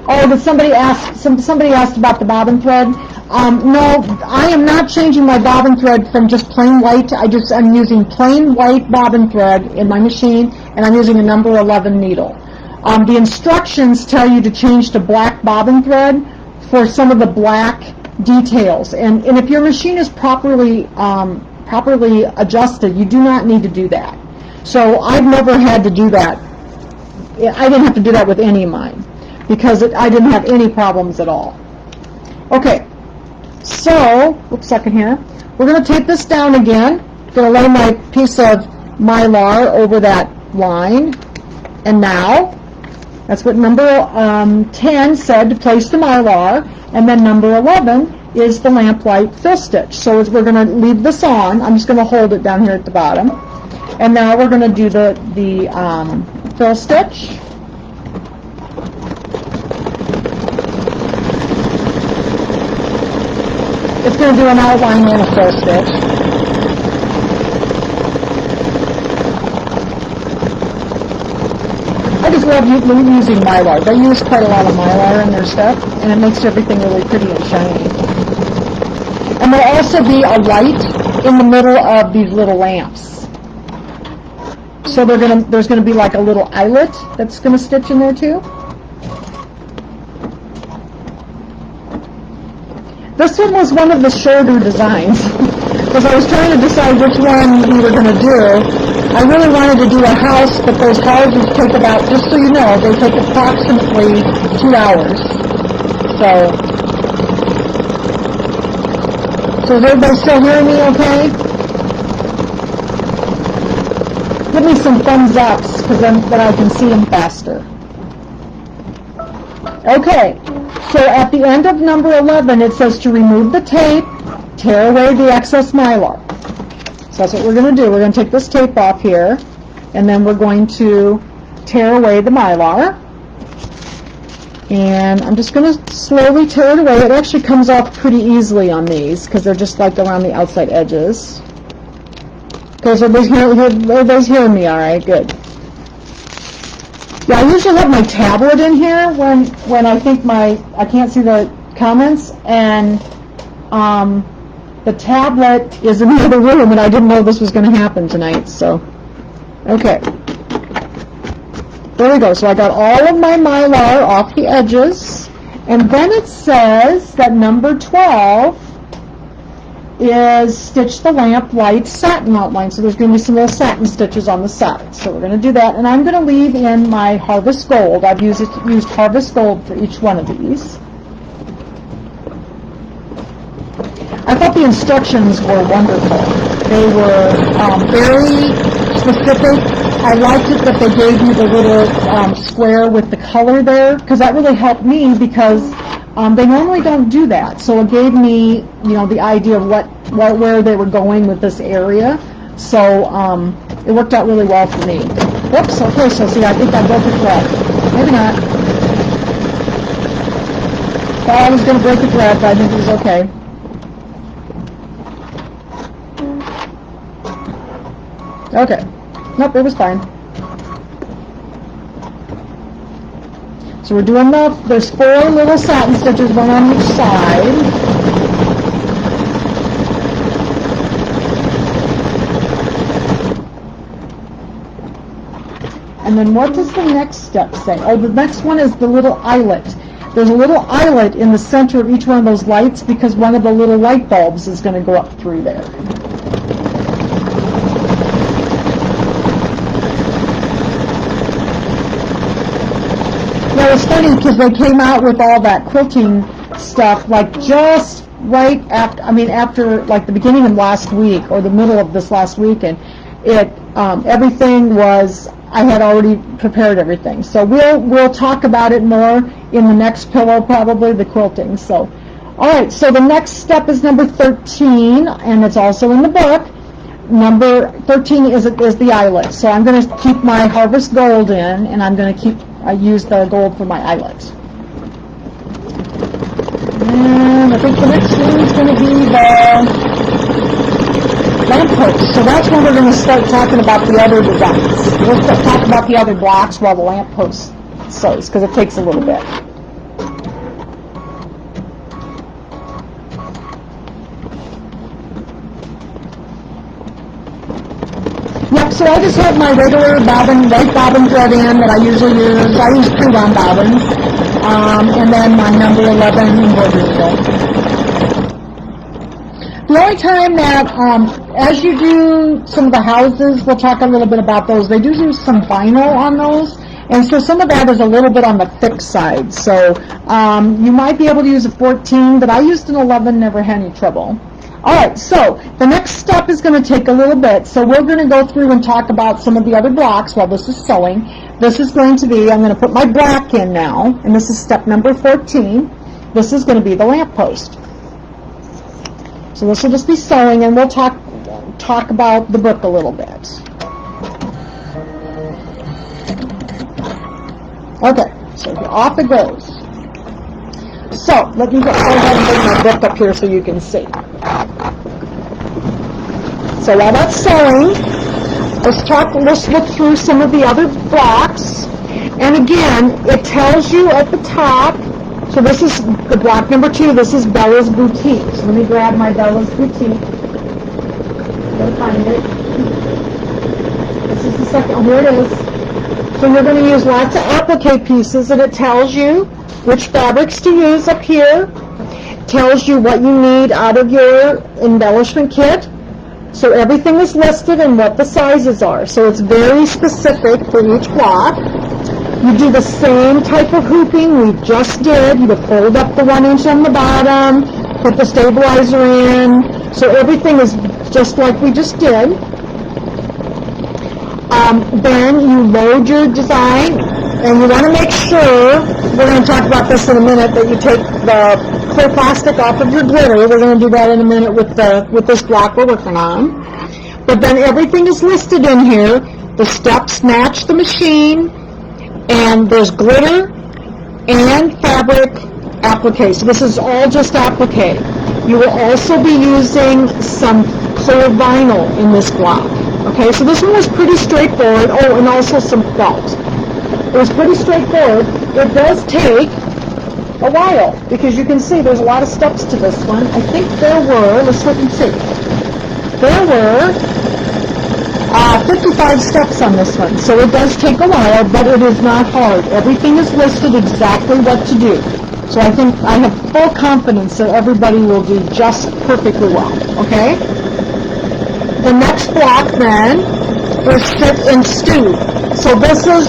Oh, did somebody ask? Somebody asked about the bobbin thread. No, I am not changing my bobbin thread from just plain white. I'm using plain white bobbin thread in my machine, and I'm using a number 11 needle. The instructions tell you to change to black bobbin thread for some of the black details. And if your machine is properly adjusted, you do not need to do that. So I've never had to do that. I didn't have to do that with any of mine, because I didn't have any problems at all. Okay, so, oops, second here. We're going to tape this down again. Going to lay my piece of Mylar over that line. And now, that's what number 10 said, to place the Mylar. And then number 11 is the Lamplight fill stitch. So we're going to leave this on. I'm just going to hold it down here at the bottom. And now we're going to do the fill stitch. It's going to do an outline and a fill stitch. I just love using Mylar. They use quite a lot of Mylar in their stuff, and it makes everything really pretty and shiny. And there'll also be a light in the middle of these little lamps. So there's going to be like a little eyelet that's going to stitch in there too. This one was one of the shorter designs, because I was trying to decide which one we were going to do. I really wanted to do a house, but those houses take about, just so you know, they take approximately 2 hours. So is everybody still hearing me okay? Give me some thumbs ups, because then I can see them faster. Okay. So at the end of number 11, it says to remove the tape, tear away the excess Mylar. So that's what we're going to do. We're going to take this tape off here, and then we're going to tear away the Mylar. And I'm just going to slowly tear it away. It actually comes off pretty easily on these, because they're just like around the outside edges. Okay, so everybody's hearing me all right? Good. Yeah, I usually have my tablet in here when I think I can't see the comments, and the tablet is in the other room, and I didn't know this was going to happen tonight, so, okay. There we go. So I got all of my Mylar off the edges, and then it says that number 12 is stitch the Lamplight satin outline. So there's going to be some little satin stitches on the side. So we're going to do that. And I'm going to leave in my Harvest Gold. I've used Harvest Gold for each one of these. I thought the instructions were wonderful. They were very specific. I liked it that they gave you the little square with the color there, because that really helped me, because they normally don't do that. So it gave me, the idea of where they were going with this area. So it worked out really well for me. Whoops, okay, so see, I think I broke a thread. Maybe not. Thought I was going to break a thread, but I think it was okay. Okay. Nope, it was fine. So we're doing there's 4 little satin stitches, one on each side. And then what does the next step say? Oh, the next one is the little eyelet. There's a little eyelet in the center of each one of those lights, because one of the little light bulbs is going to go up through there. It's funny because they came out with all that quilting stuff like just right after like the beginning of last week or the middle of this last week, and everything was, I had already prepared everything. So we'll talk about it more in the next pillow, probably, the quilting. So, all right, so the next step is number 13, and it's also in the book. Number 13 is the eyelet. So I'm going to keep my Harvest Gold in, and I'm going to use the gold for my eyelet. And I think the next one is going to be the lamppost. So that's when we're going to start talking about the other designs. We'll talk about the other blocks while the lamppost sews, because it takes a little bit. So I just have my regular white bobbin thread in that I usually use. I use 2-round bobbins, and then my number 11 embroidery needle. The only time that, as you do some of the houses, we'll talk a little bit about those, they do use some vinyl on those, and so some of that is a little bit on the thick side. So you might be able to use a 14, but I used an 11, never had any trouble. All right, so the next step is going to take a little bit. So we're going to go through and talk about some of the other blocks while this is sewing. This is going to be, I'm going to put my black in now, and this is step number 14. This is going to be the lamppost. So this will just be sewing, and we'll talk about the book a little bit. Okay, so off it goes. So, let me go ahead and bring my book up here so you can see. So while that's sewing, let's look through some of the other blocks. And again, it tells you at the top, so this is the block number 2, this is Bella's Boutique. So let me grab my Bella's Boutique. Gotta find it. This is the second, oh, here it is. So you're going to use lots of applique pieces, and it tells you which fabrics to use up here. Tells you what you need out of your embellishment kit. So everything is listed and what the sizes are. So it's very specific for each block. You do the same type of hooping we just did. You would fold up the 1 inch on the bottom, put the stabilizer in. So everything is just like we just did. Then you load your design, and you want to make sure, we're going to talk about this in a minute, that you take the clear plastic off of your glitter. We're going to do that in a minute with this block we're working on. But then everything is listed in here. The steps match the machine, and there's glitter and fabric applique. So this is all just applique. You will also be using some clear vinyl in this block. Okay, so this one was pretty straightforward. Oh, and also some felt. It was pretty straightforward. It does take a while, because you can see there's a lot of steps to this one. I think there were, let's look and see. There were 55 steps on this one, so it does take a while, but it is not hard. Everything is listed exactly what to do. So I think I have full confidence that everybody will do just perfectly well, okay? The next block then is sit and stew. So this is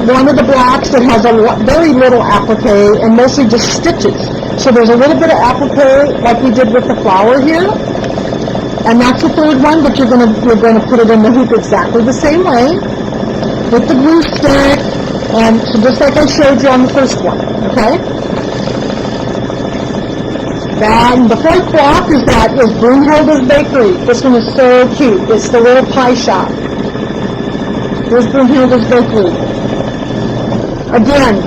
one of the blocks that has very little applique and mostly just stitches. So there's a little bit of applique like we did with the flower here. And that's the third one, but you're going to put it in the hoop exactly the same way with the glue stick, and so just like I showed you on the first one, okay? Then the fourth block is Broomholders Bakery. This one is so cute. It's the little pie shop. Here's Broomholders Bakery. Again,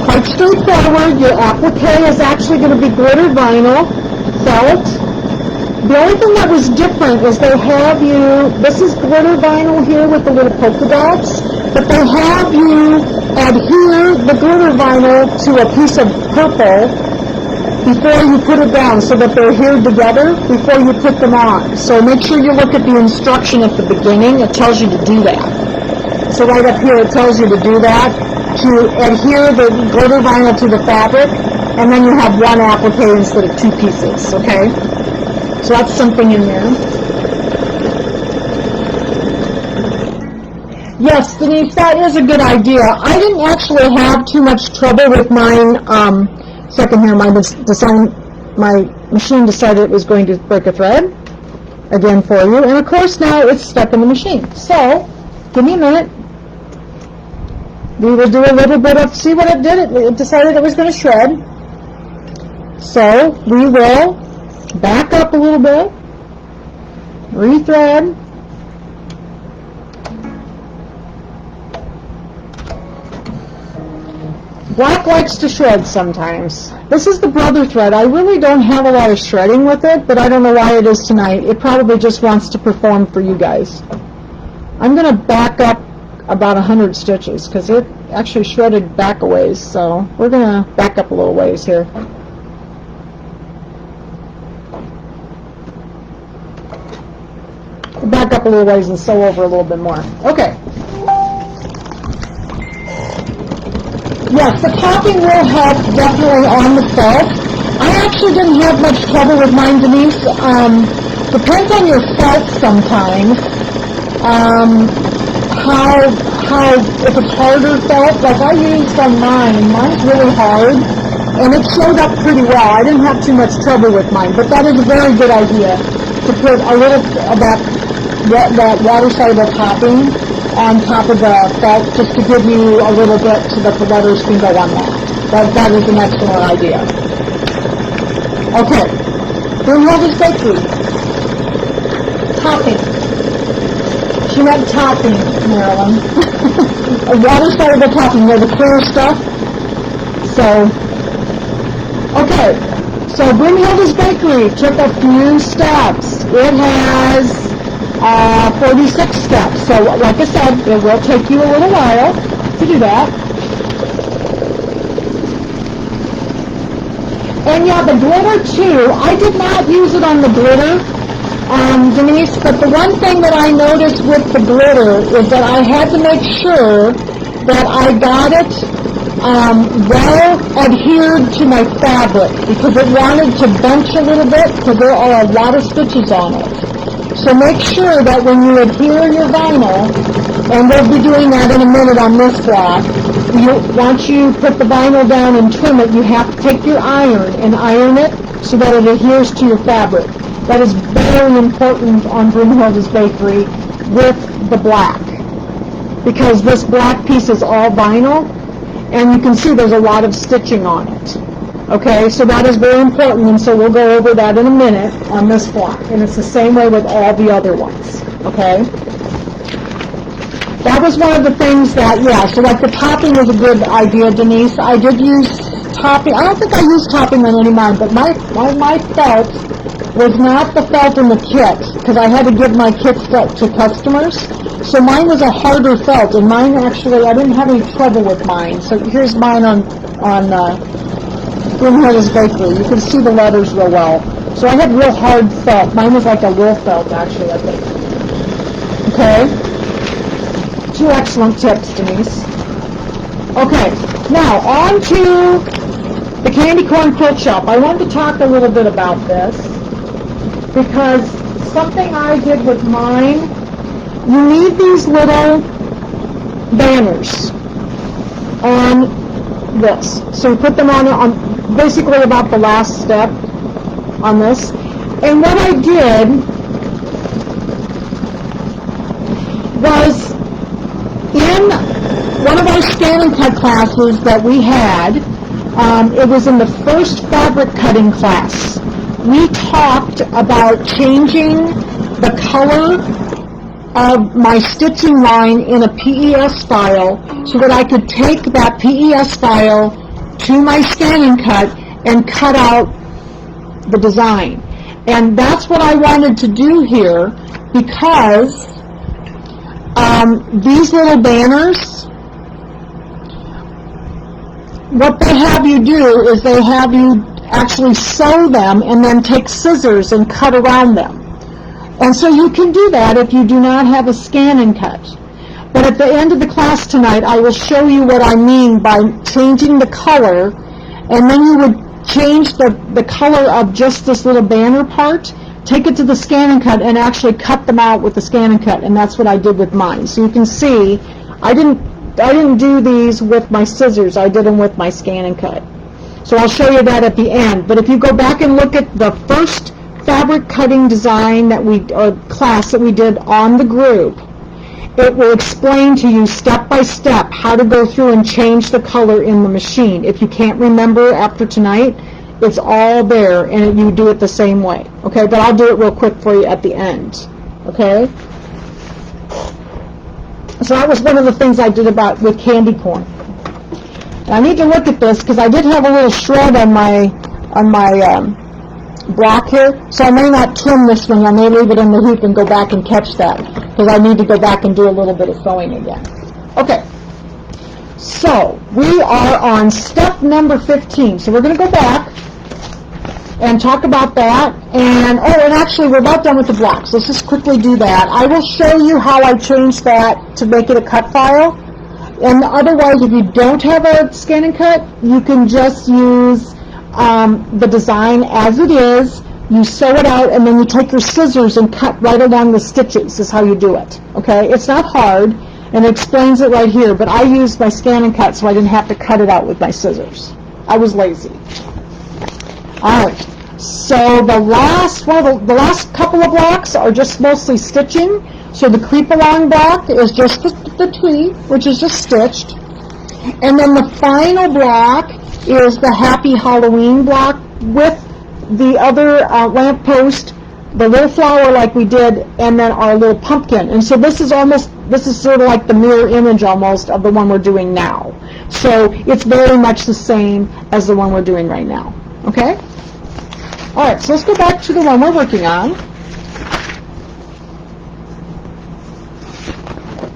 quite straightforward. Your applique is actually going to be glitter vinyl felt. The only thing that was different was they have you, this is glitter vinyl here with the little polka dots, but they have you adhere the glitter vinyl to a piece of purple before you put it down so that they're adhered together before you put them on. So make sure you look at the instruction at the beginning. It tells you to do that. So right up here it tells you to do that, to adhere the glitter vinyl to the fabric, and then you have one applique instead of two pieces, okay? So that's something in there. Yes, Denise, that is a good idea. I didn't actually have too much trouble with mine. Second here, my machine decided it was going to break a thread again for you, and of course now it's stuck in the machine. So, give me a minute. We will do a little bit of, see what it did. It decided it was going to shred. So, we will back up a little bit, rethread, black likes to shred sometimes. This is the brother thread. I really don't have a lot of shredding with it, but I don't know why it is tonight. It probably just wants to perform for you guys. I'm going to back up about 100 stitches because it actually shredded back a ways, so we're going to back up a little ways here. Back up a little ways and sew over a little bit more. Okay. Yes, the popping will help definitely on the felt. I actually didn't have much trouble with mine, Denise. Depends on your felt sometimes. How if it's harder felt, like I used on mine's really hard, and it showed up pretty well. I didn't have too much trouble with mine, but that is a very good idea to put a little of that water-soluble topping on top of the felt, just to give you a little bit so that the letters can go on that. That is an excellent idea. Okay, Broomholders Bakery. Topping. She meant topping, Marilyn. A water-soluble topping, they're the clear stuff. So, okay, so Broomholders Bakery took a few steps. It has 46 steps. So, like I said, it will take you a little while to do that. And yeah, the glitter too. I did not use it on the glitter, Denise, but the one thing that I noticed with the glitter is that I had to make sure that I got it well adhered to my fabric, because it wanted to bunch a little bit because there are a lot of stitches on it. So make sure that when you adhere your vinyl, and we'll be doing that in a minute on this block, once you put the vinyl down and trim it, you have to take your iron and iron it so that it adheres to your fabric. That is very important on Broomholders Bakery with the black, because this black piece is all vinyl, and you can see there's a lot of stitching on it. Okay, so that is very important, and so we'll go over that in a minute on this block, and it's the same way with all the other ones, okay? That was one of the things that, yeah, so like the topping was a good idea, Denise. I did use topping. I don't think I used topping on any of mine, but my felt was not the felt in the kit, because I had to give my kits to customers. So mine was a harder felt, and mine actually, I didn't have any trouble with mine. So here's mine on Broomholders Bakery. You can see the letters real well. So I had real hard felt. Mine was like a wool felt, actually, I think. Okay? Two excellent tips, Denise. Okay, now on to The Candy Corn Quilt Shop. I wanted to talk a little bit about this because something I did with mine, you need these little banners on this. So you put them on basically about the last step on this. And what I did was in one of our scan and cut classes that we had, it was in the first fabric cutting class. We talked about changing the color of my stitching line in a PES file so that I could take that PES file to my scan and cut out the design. And that's what I wanted to do here because these little banners, what they have you do is they have you actually sew them and then take scissors and cut around them. And so you can do that if you do not have a scan and cut. But at the end of the class tonight, I will show you what I mean by changing the color, and then you would change the color of just this little banner part, take it to the scan and cut, and actually cut them out with the scan and cut, and that's what I did with mine. So you can see, I didn't do these with my scissors, I did them with my scan and cut. So I'll show you that at the end. But if you go back and look at the first fabric cutting design that class that we did on the group, it will explain to you step by step how to go through and change the color in the machine. If you can't remember after tonight, it's all there, and you do it the same way. Okay, but I'll do it real quick for you at the end. Okay? So that was one of the things I did with candy corn. And I need to look at this because I did have a little shred on my block here, so I may not trim this one. I may leave it in the hoop and go back and catch that because I need to go back and do a little bit of sewing again. Okay, so we are on step number 15. So we're going to go back and talk about that. And actually we're about done with the blocks. Let's just quickly do that. I will show you how I changed that to make it a cut file. And otherwise, if you don't have a scan and cut, you can just use the design as it is. You sew it out, and then you take your scissors and cut right along the stitches is how you do it. Okay? It's not hard, and it explains it right here, but I used my scan and cut so I didn't have to cut it out with my scissors. I was lazy. All right. So the last couple of blocks are just mostly stitching. So the creep along block is just the tree, which is just stitched. And then the final block is the Happy Halloween block with the other lamppost, the little flower like we did, and then our little pumpkin. And so this is sort of like the mirror image almost of the one we're doing now. So it's very much the same as the one we're doing right now. Okay? All right, so let's go back to the one we're working on.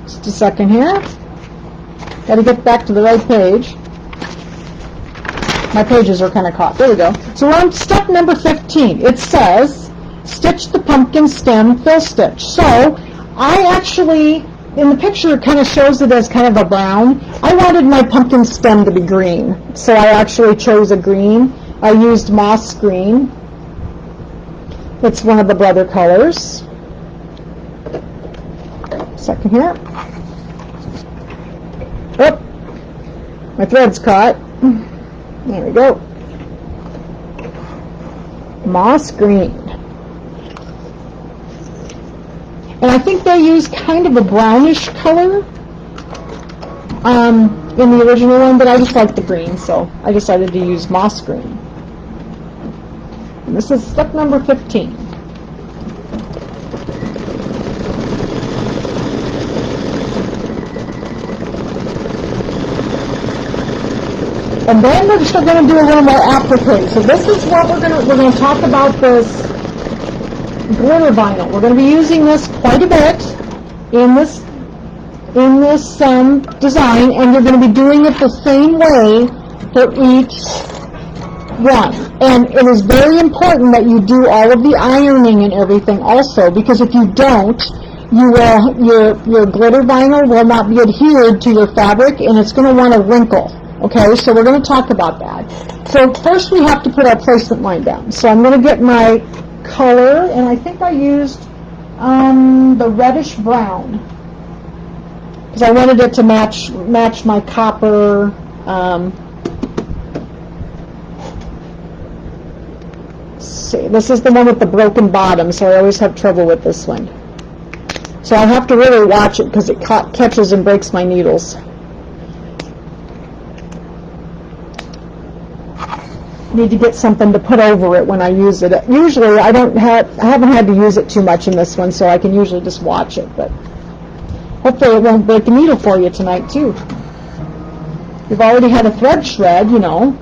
Just a second here. Got to get back to the right page. My pages are kind of caught. There we go. So we're on step number 15. It says, stitch the pumpkin stem fill stitch. So I actually, in the picture, it kind of shows it as kind of a brown. I wanted my pumpkin stem to be green, so I actually chose a green. I used moss green. It's one of the brother colors. Second here. Oh, my thread's caught. There we go. Moss green. And I think they use kind of a brownish color in the original one, but I just like the green, so I decided to use moss green. And this is step number 15. And then we're just going to do a little more afterpay. So this is what we're going to talk about, this glitter vinyl. We're going to be using this quite a bit in this design, and you're going to be doing it the same way for each one. And it is very important that you do all of the ironing and everything also, because if you don't, your glitter vinyl will not be adhered to your fabric, and it's going to want to wrinkle. Okay, so we're going to talk about that. So first we have to put our placement line down. So I'm going to get my color, and I think I used the reddish brown, because I wanted it to match my copper. See, this is the one with the broken bottom, so I always have trouble with this one. So I have to really watch it because it catches and breaks my needles. Need to get something to put over it when I use it. Usually I haven't had to use it too much in this one, so I can usually just watch it, but hopefully it won't break a needle for you tonight too. We've already had a thread shred, you know.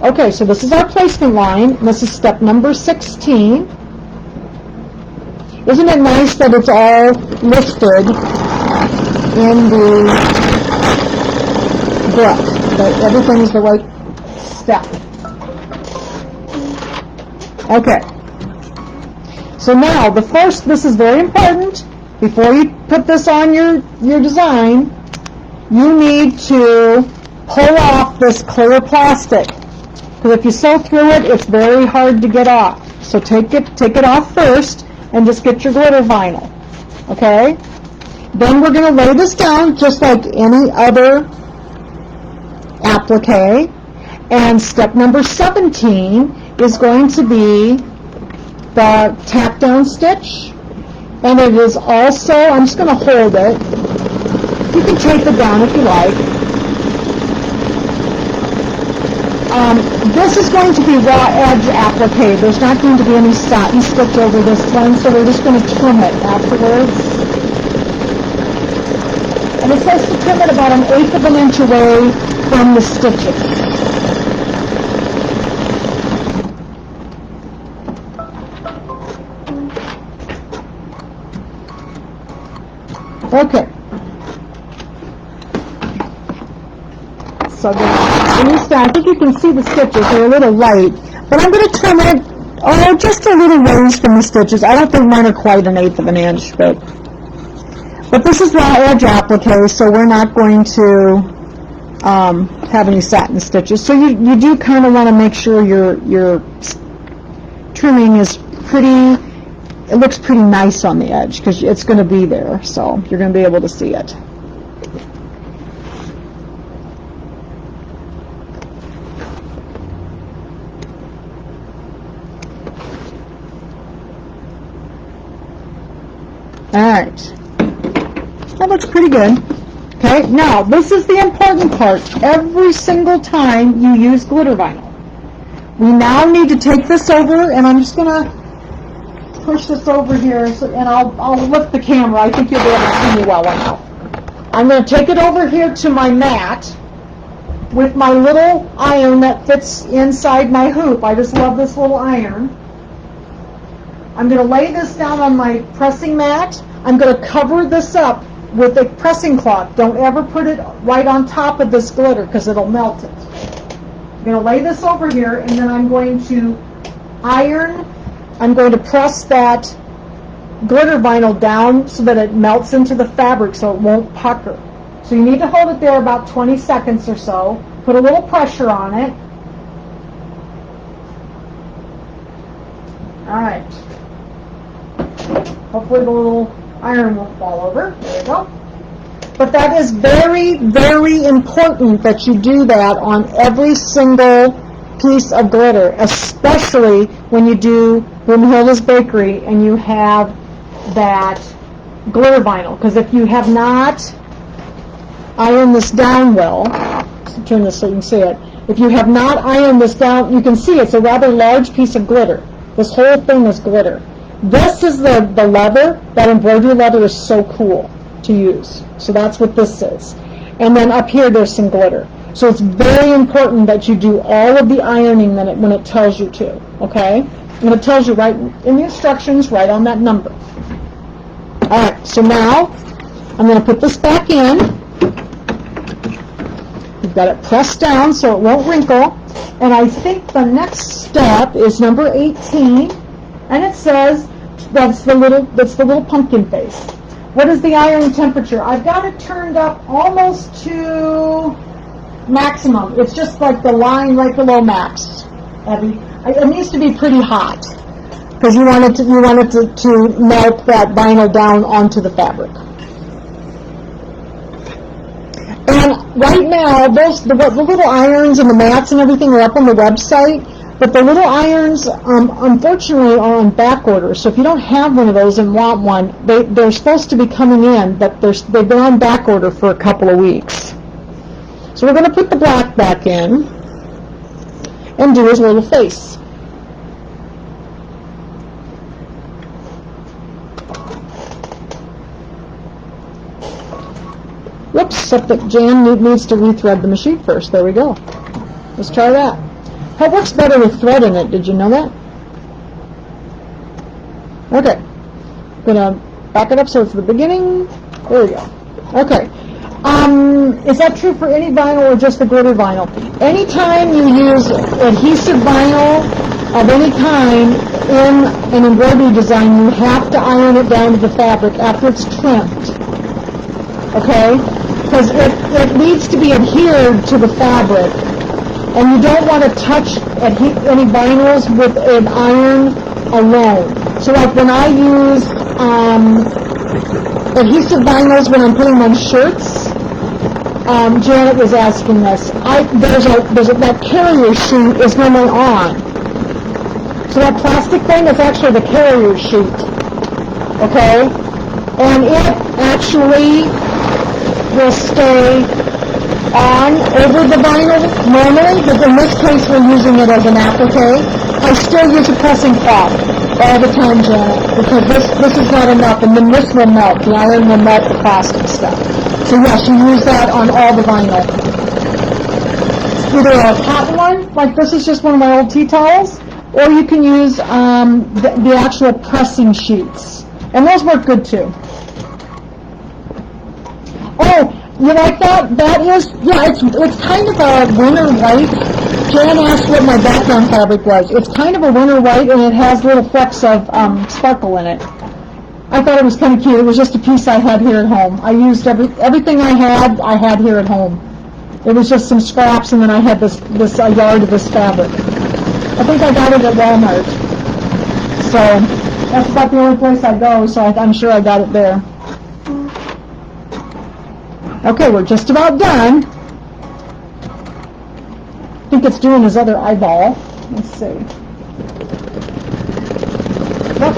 Okay, so this is our placement line. This is step number 16. Isn't it nice that it's all listed in the book, that everything's the right step? Okay. So now, this is very important. Before you put this on your design, you need to pull off this clear plastic. Because if you sew through it, it's very hard to get off. So take it off first and just get your glitter vinyl. Okay? Then we're going to lay this down just like any other applique. And step number 17 is going to be the tack down stitch. And it is also, I'm just going to hold it. You can tape it down if you like. This is going to be raw edge applique. There's not going to be any satin stitch over this one, so we're just going to trim it afterwards. And it says to trim it about 1/8 of an inch away from the stitches. Okay. So I think you can see the stitches. They're a little light. But I'm going to trim it, just a little ways from the stitches. I don't think mine are quite 1/8 of an inch, but this is raw edge applique, so we're not going to have any satin stitches. So you do kind of want to make sure your trimming is pretty, it looks pretty nice on the edge, because it's going to be there, so you're going to be able to see it. Alright, that looks pretty good. Okay, now this is the important part. Every single time you use glitter vinyl, we now need to take this over, and I'm just going to push this over here, and I'll lift the camera. I think you'll be able to see me well enough. I'm going to take it over here to my mat with my little iron that fits inside my hoop. I just love this little iron. I'm going to lay this down on my pressing mat. I'm going to cover this up with a pressing cloth. Don't ever put it right on top of this glitter because it'll melt it. I'm going to lay this over here, and then I'm going to iron. I'm going to press that glitter vinyl down so that it melts into the fabric so it won't pucker. So you need to hold it there about 20 seconds or so. Put a little pressure on it. All right. Hopefully the little iron won't fall over. There you go. But that is very, very important that you do that on every single piece of glitter, especially when you do Broomholders Bakery and you have that glitter vinyl. Because if you have not ironed this down well, turn this so you can see it. If you have not ironed this down, you can see it's a rather large piece of glitter. This whole thing is glitter. This is the leather. That embroidery leather is so cool to use. So that's what this is. And then up here there's some glitter. So it's very important that you do all of the ironing when it tells you to, okay? And it tells you right in the instructions, right on that number. All right, so now I'm going to put this back in. You've got it pressed down so it won't wrinkle. And I think the next step is number 18. And it says that's the little pumpkin face. What is the iron temperature? I've got it turned up almost to maximum. It's just like the line right below max. Abby, it needs to be pretty hot because you want it to melt that vinyl down onto the fabric. And right now, the little irons and the mats and everything are up on the website, but the little irons, unfortunately, are on back order. So if you don't have one of those and want one, they're supposed to be coming in, but they've been on back order for a couple of weeks. So we're going to put the black back in and do his little face. Whoops, except that Jan needs to rethread the machine first. There we go. Let's try that. That works better with thread in it. Did you know that? Okay. I'm going to back it up so it's the beginning. There we go. Okay. Is that true for any vinyl or just the glitter vinyl? Anytime you use adhesive vinyl of any kind in an embroidery design, you have to iron it down to the fabric after it's trimmed. Okay? Because it needs to be adhered to the fabric. And you don't want to touch any vinyls with an iron alone. So like when I use adhesive vinyls when I'm putting on shirts, Janet was asking this. That carrier sheet is normally on. So that plastic thing is actually the carrier sheet. Okay? And it actually will stay on over the vinyl normally, but in this case we're using it as an applique. I still use a pressing cloth all the time, Janet, because this is not enough, and then this will melt. The iron will melt the plastic stuff. So yes, you use that on all the vinyl. Either a cotton one, like this is just one of my old tea towels, or you can use the actual pressing sheets. And those work good too. Oh, you like that? That is, yeah, it's kind of a winter white. Jan asked what my background fabric was. It's kind of a winter white, and it has little flecks of sparkle in it. I thought it was kind of cute. It was just a piece I had here at home. I used everything I had here at home. It was just some scraps, and then I had this yard of this fabric. I think I got it at Walmart. So that's about the only place I go, so I'm sure I got it there. Okay, we're just about done. I think it's doing his other eyeball. Let's see. Yep.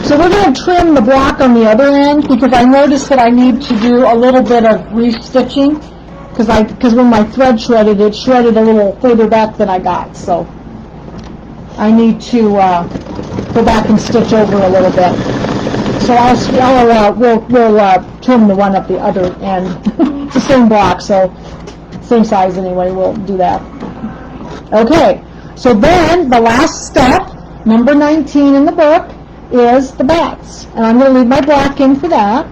So we're going to trim the block on the other end because I noticed that I need to do a little bit of restitching because when my thread shredded, it shredded a little further back than I got. So I need to go back and stitch over a little bit. So we'll trim the one up the other end. It's the same block, so same size anyway. We'll do that. Okay. So then the last step, number 19 in the book, is the bats, and I'm going to leave my black in for that.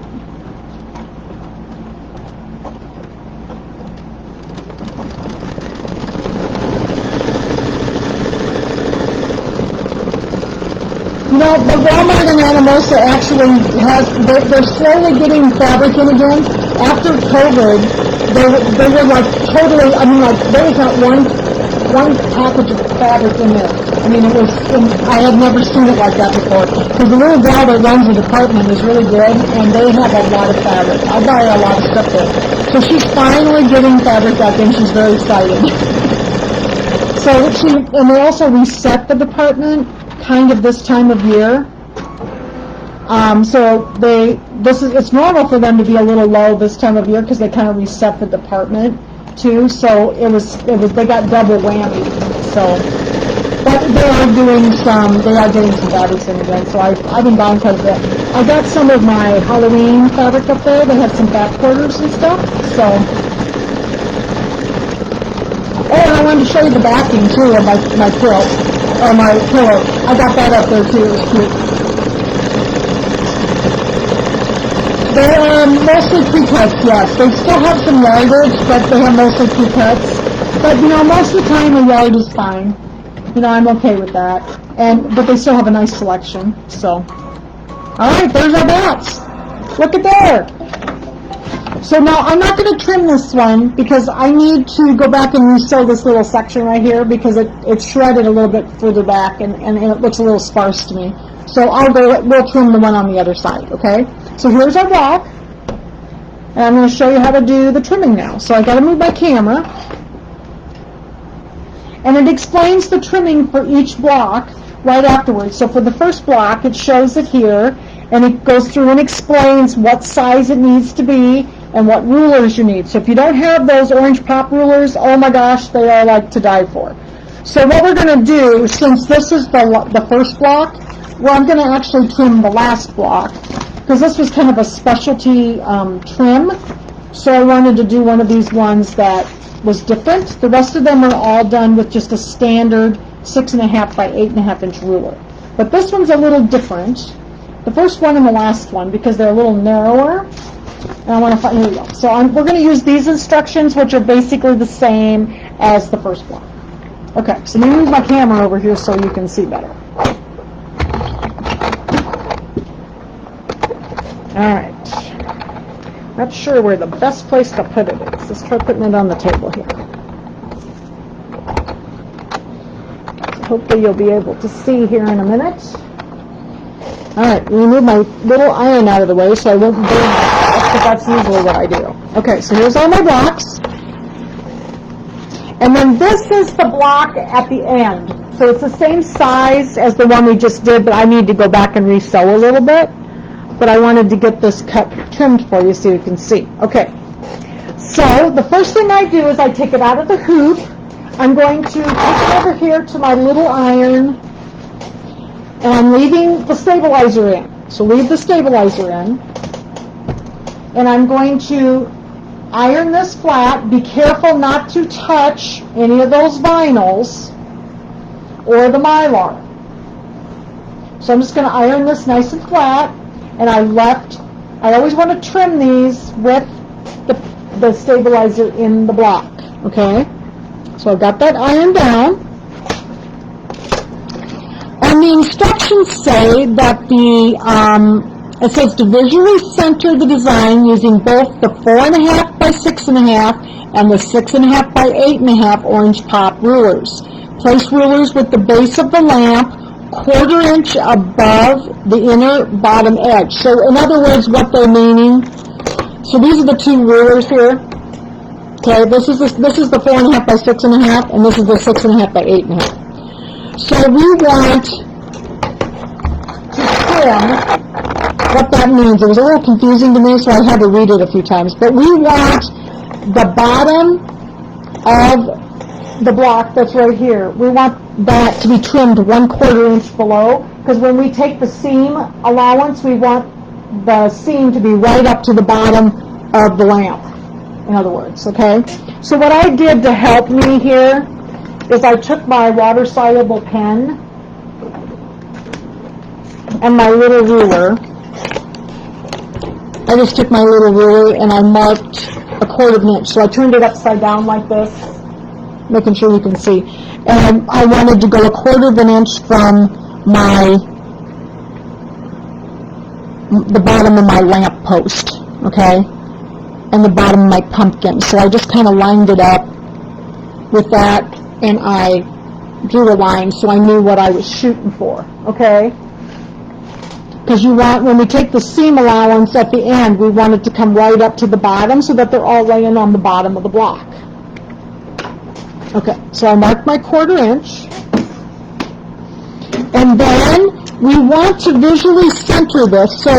You know, the Walmart and Anamosa actually they're slowly getting fabric in again. After COVID, they were like totally, I mean, like there was not one package of fabric in there. I mean, I had never seen it like that before. Because the little gal that runs the department is really good, and they have a lot of fabric. I buy a lot of stuff there. So she's finally getting fabric back in. She's very excited. And they also reset the department kind of this time of year. It's normal for them to be a little low this time of year because they kind of reset the department too. So they got double whammy. So, but they are getting some fabrics in again. So I've been buying quite a bit. I got some of my Halloween fabric up there. They had some back quarters and stuff. So, oh, and I wanted to show you the backing too of my quilt or my pillow. I got that up there too. It was cute. They are mostly pre-cuts, yes. They still have some yardage, but they have mostly pre-cuts. But, you know, most of the time a yard is fine. You know, I'm okay with that. But they still have a nice selection, so. All right, there's our bats. Look at there. So now I'm not going to trim this one because I need to go back and resew this little section right here because it's shredded a little bit further back and it looks a little sparse to me. So we'll trim the one on the other side, okay? So here's our block, and I'm going to show you how to do the trimming now. So I got to move my camera, and it explains the trimming for each block right afterwards. So for the first block, it shows it here, and it goes through and explains what size it needs to be and what rulers you need. So if you don't have those orange pop rulers, oh my gosh, they are like to die for. So what we're going to do, since this is the first block, well, I'm going to actually trim the last block, because this was kind of a specialty trim, so I wanted to do one of these ones that was different. The rest of them are all done with just a standard 6.5 by 8.5 inch ruler. But this one's a little different. The first one and the last one, because they're a little narrower. And I want to find, here we go. So we're going to use these instructions, which are basically the same as the first block. Okay, so let me move my camera over here so you can see better. Alright, not sure where the best place to put it is. Let's try putting it on the table here. So hopefully you'll be able to see here in a minute. Alright, remove my little iron out of the way so I won't burn myself, because that's usually what I do. Okay, so here's all my blocks. And then this is the block at the end. So it's the same size as the one we just did, but I need to go back and resew a little bit. But I wanted to get this cut trimmed for you so you can see. Okay, so the first thing I do is I take it out of the hoop. I'm going to take it over here to my little iron, and I'm leaving the stabilizer in. So leave the stabilizer in. And I'm going to iron this flat. Be careful not to touch any of those vinyls or the Mylar. So I'm just going to iron this nice and flat. And I always want to trim these with the stabilizer in the block, okay? So I've got that ironed down. And the instructions say that it says to visually center the design using both the 4.5 by 6.5 and the 6.5 by 8.5 orange pop rulers. Place rulers with the base of the lamp 1/4 inch above the inner bottom edge. So in other words, what they're meaning, so these are the two rulers here. Okay, this is the 4.5 by 6.5, and this is the 6.5 by 8.5. So we want to trim. What that means, it was a little confusing to me, so I had to read it a few times. But we want the bottom of the block that's right here, we want that to be trimmed 1/4 inch below, because when we take the seam allowance, we want the seam to be right up to the bottom of the lamp, in other words, okay? So what I did to help me here is I took my water-soluble pen and my little ruler. I just took my little ruler and I marked 1/4 inch. So I turned it upside down like this, making sure you can see. And I wanted to go 1/4 inch from the bottom of my lamp post, okay, and the bottom of my pumpkin. So I just kind of lined it up with that, and I drew a line so I knew what I was shooting for, okay? Because you want, when we take the seam allowance at the end, we want it to come right up to the bottom so that they're all laying on the bottom of the block. Okay, so I marked my 1/4 inch. And then we want to visually center this. So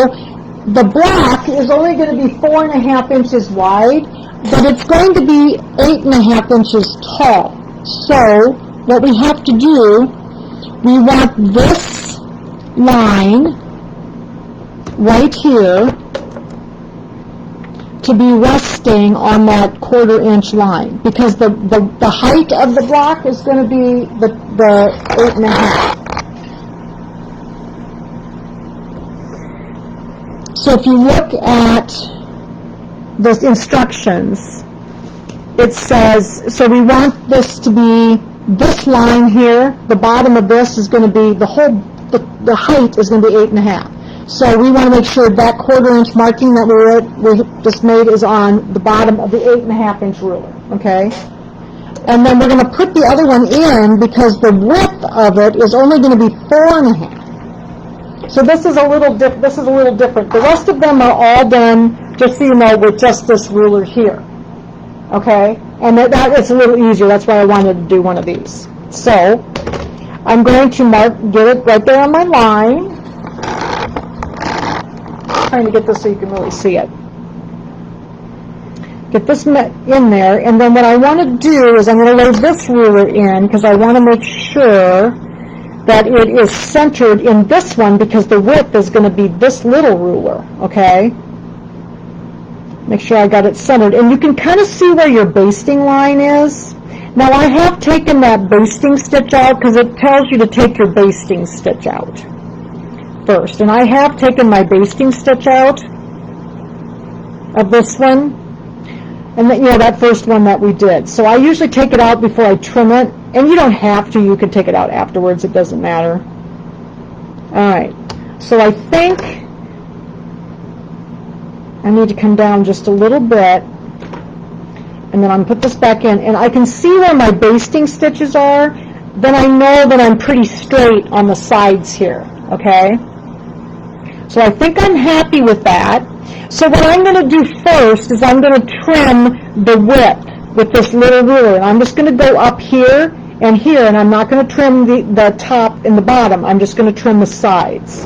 the block is only going to be 4.5 inches wide, but it's going to be 8.5 inches tall. So what we have to do, we want this line right here to be resting on that 1/4 inch line, because the height of the block is going to be the 8.5. So if you look at the instructions, it says, so we want this to be this line here, the bottom of this is going to be, the height is going to be 8.5. So we want to make sure that 1/4 inch marking that we just made is on the bottom of the 8.5 inch ruler, okay? And then we're going to put the other one in because the width of it is only going to be 4.5. So this is a little different. The rest of them are all done, just so you know, with just this ruler here, okay? And that is a little easier. That's why I wanted to do one of these. So I'm going to get it right there on my line. Trying to get this so you can really see it. Get this in there, and then what I want to do is I'm going to lay this ruler in because I want to make sure that it is centered in this one because the width is going to be this little ruler, okay? Make sure I got it centered. And you can kind of see where your basting line is. Now I have taken that basting stitch out because it tells you to take your basting stitch out first. And I have taken my basting stitch out of this one. And that first one that we did. So I usually take it out before I trim it. And you don't have to. You can take it out afterwards. It doesn't matter. All right. So I think I need to come down just a little bit. And then I'm going to put this back in. And I can see where my basting stitches are. Then I know that I'm pretty straight on the sides here. Okay? So I think I'm happy with that. So what I'm going to do first is I'm going to trim the width with this little ruler. And I'm just going to go up here, and I'm not going to trim the top and the bottom. I'm just going to trim the sides.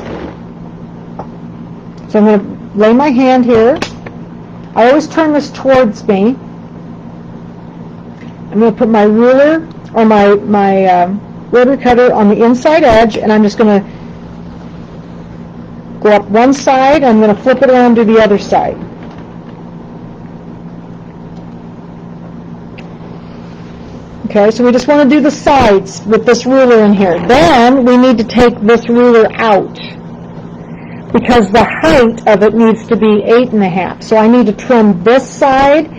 So I'm going to lay my hand here. I always turn this towards me. I'm going to put my ruler or my rotary cutter on the inside edge, and I'm just going to go up one side. I'm going to flip it around to the other side. Okay, so we just want to do the sides with this ruler in here. Then we need to take this ruler out because the height of it needs to be 8.5. So I need to trim this side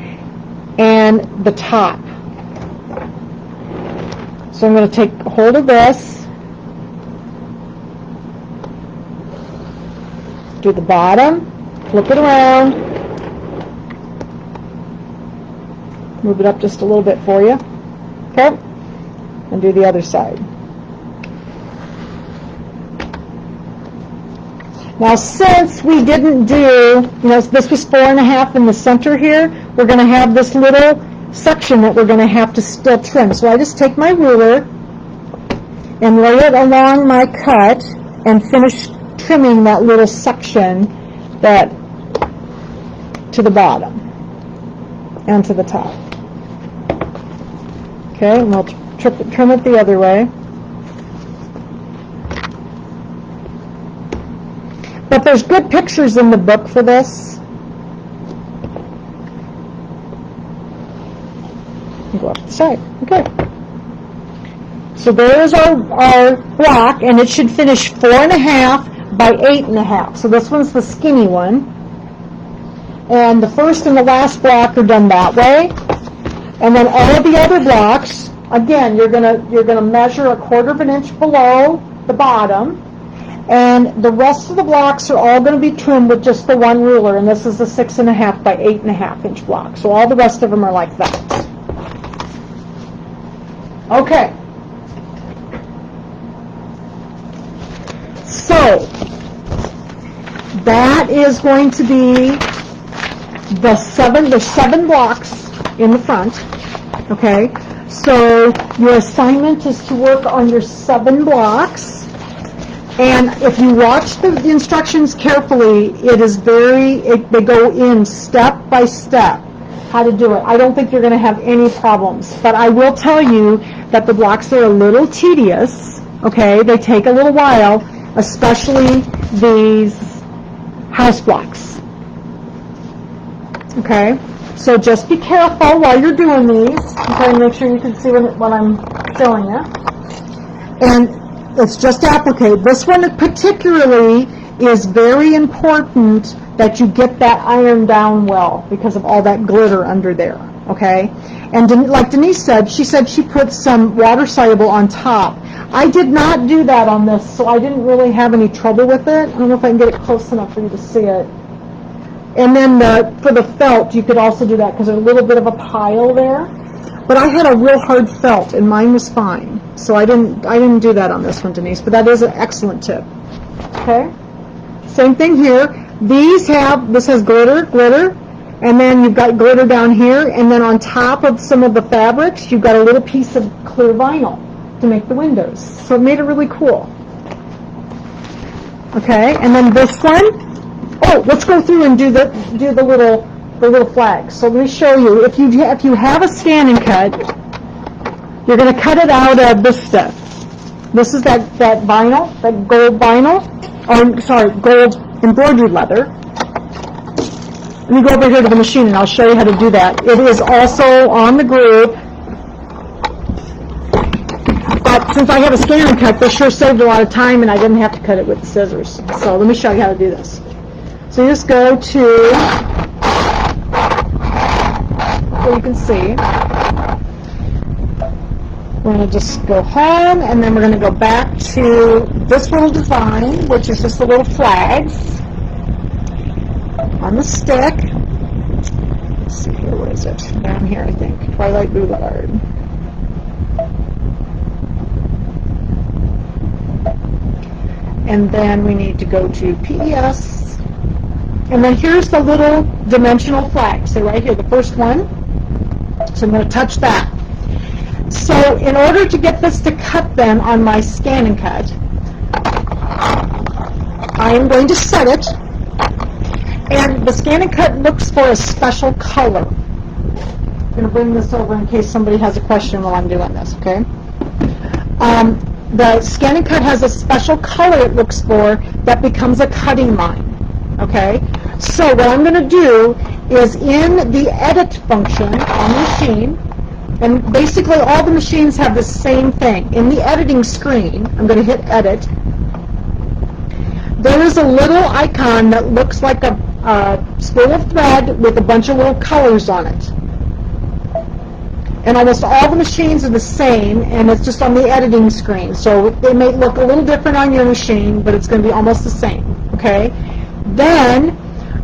and the top. So I'm going to take hold of this, do the bottom, flip it around, move it up just a little bit for you. Okay, and do the other side. Now, since we didn't do, this was 4.5 in the center here, we're going to have this little section that we're going to have to still trim. So I just take my ruler and lay it along my cut and finish trimming that little section to the bottom and to the top. Okay, and we'll trim it the other way. But there's good pictures in the book for this. Go up the side. Okay. So there's our block, and it should finish 4.5 by 8.5. So this one's the skinny one. And the first and the last block are done that way. And then all of the other blocks, again, you're gonna measure 1/4 inch below the bottom, and the rest of the blocks are all going to be trimmed with just the one ruler. And this is the 6.5 by 8.5 inch block. So all the rest of them are like that. Okay. So that is going to be there's 7 blocks in the front. Okay, so your assignment is to work on your 7 blocks, and if you watch the instructions carefully, they go in step by step how to do it. I don't think you're going to have any problems, but I will tell you that the blocks are a little tedious. Okay, they take a little while, especially these house blocks. Okay, so just be careful while you're doing these. Okay, make sure you can see what I'm showing you. And it's just applique. This one particularly is very important that you get that iron down well because of all that glitter under there. okay? And like Denise said, she put some water soluble on top. I did not do that on this, so I didn't really have any trouble with it. I don't know if I can get it close enough for you to see it. And then for the felt, you could also do that because there's a little bit of a pile there. But I had a real hard felt, and mine was fine. So I didn't do that on this one, Denise, but that is an excellent tip. Okay? Same thing here. This has glitter, and then you've got glitter down here, and then on top of some of the fabrics, you've got a little piece of clear vinyl to make the windows. So it made it really cool. Okay, and then this one. Oh, let's go through and do the little flags. So let me show you. If you have a scan and cut, you're going to cut it out of this stuff. This is that vinyl, that gold vinyl, or sorry, gold embroidered leather. Let me go over here to the machine and I'll show you how to do that. It is also on the group. But since I have a scan and cut, this sure saved a lot of time and I didn't have to cut it with the scissors. So let me show you how to do this. So you just go to where you can see. We're going to just go home, and then we're going to go back to this little design, which is just the little flags on the stick. Let's see here, where is it? Down here, I think. Twilight Boo-Levard. And then we need to go to PES. And then here's the little dimensional flag. So right here, the first one. So I'm going to touch that. So in order to get this to cut then on my scan and cut, I am going to set it. And the scan and cut looks for a special color. I'm going to bring this over in case somebody has a question while I'm doing this, okay? The scan and cut has a special color it looks for that becomes a cutting line, okay? So what I'm going to do is in the edit function on the machine, and basically all the machines have the same thing. In the editing screen, I'm going to hit edit. There is a little icon that looks like a spool of thread with a bunch of little colors on it. And almost all the machines are the same, and it's just on the editing screen. So it may look a little different on your machine, but it's going to be almost the same, okay? Then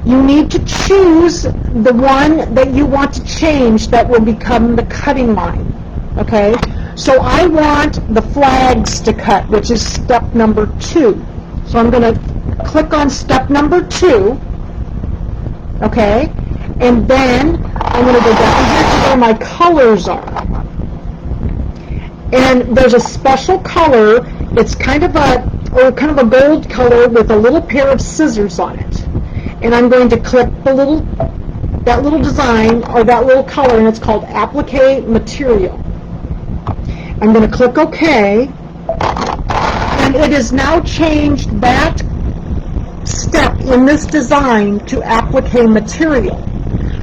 you need to choose the one that you want to change that will become the cutting line, okay? So I want the flags to cut, which is step number 2. So I'm going to click on step number 2, okay? And then I'm going to go down here to where my colors are. And there's a special color. It's kind of a gold color with a little pair of scissors on it. And I'm going to click that little design or that little color, and it's called Applique Material. I'm going to click OK, and it has now changed that step in this design to Applique Material.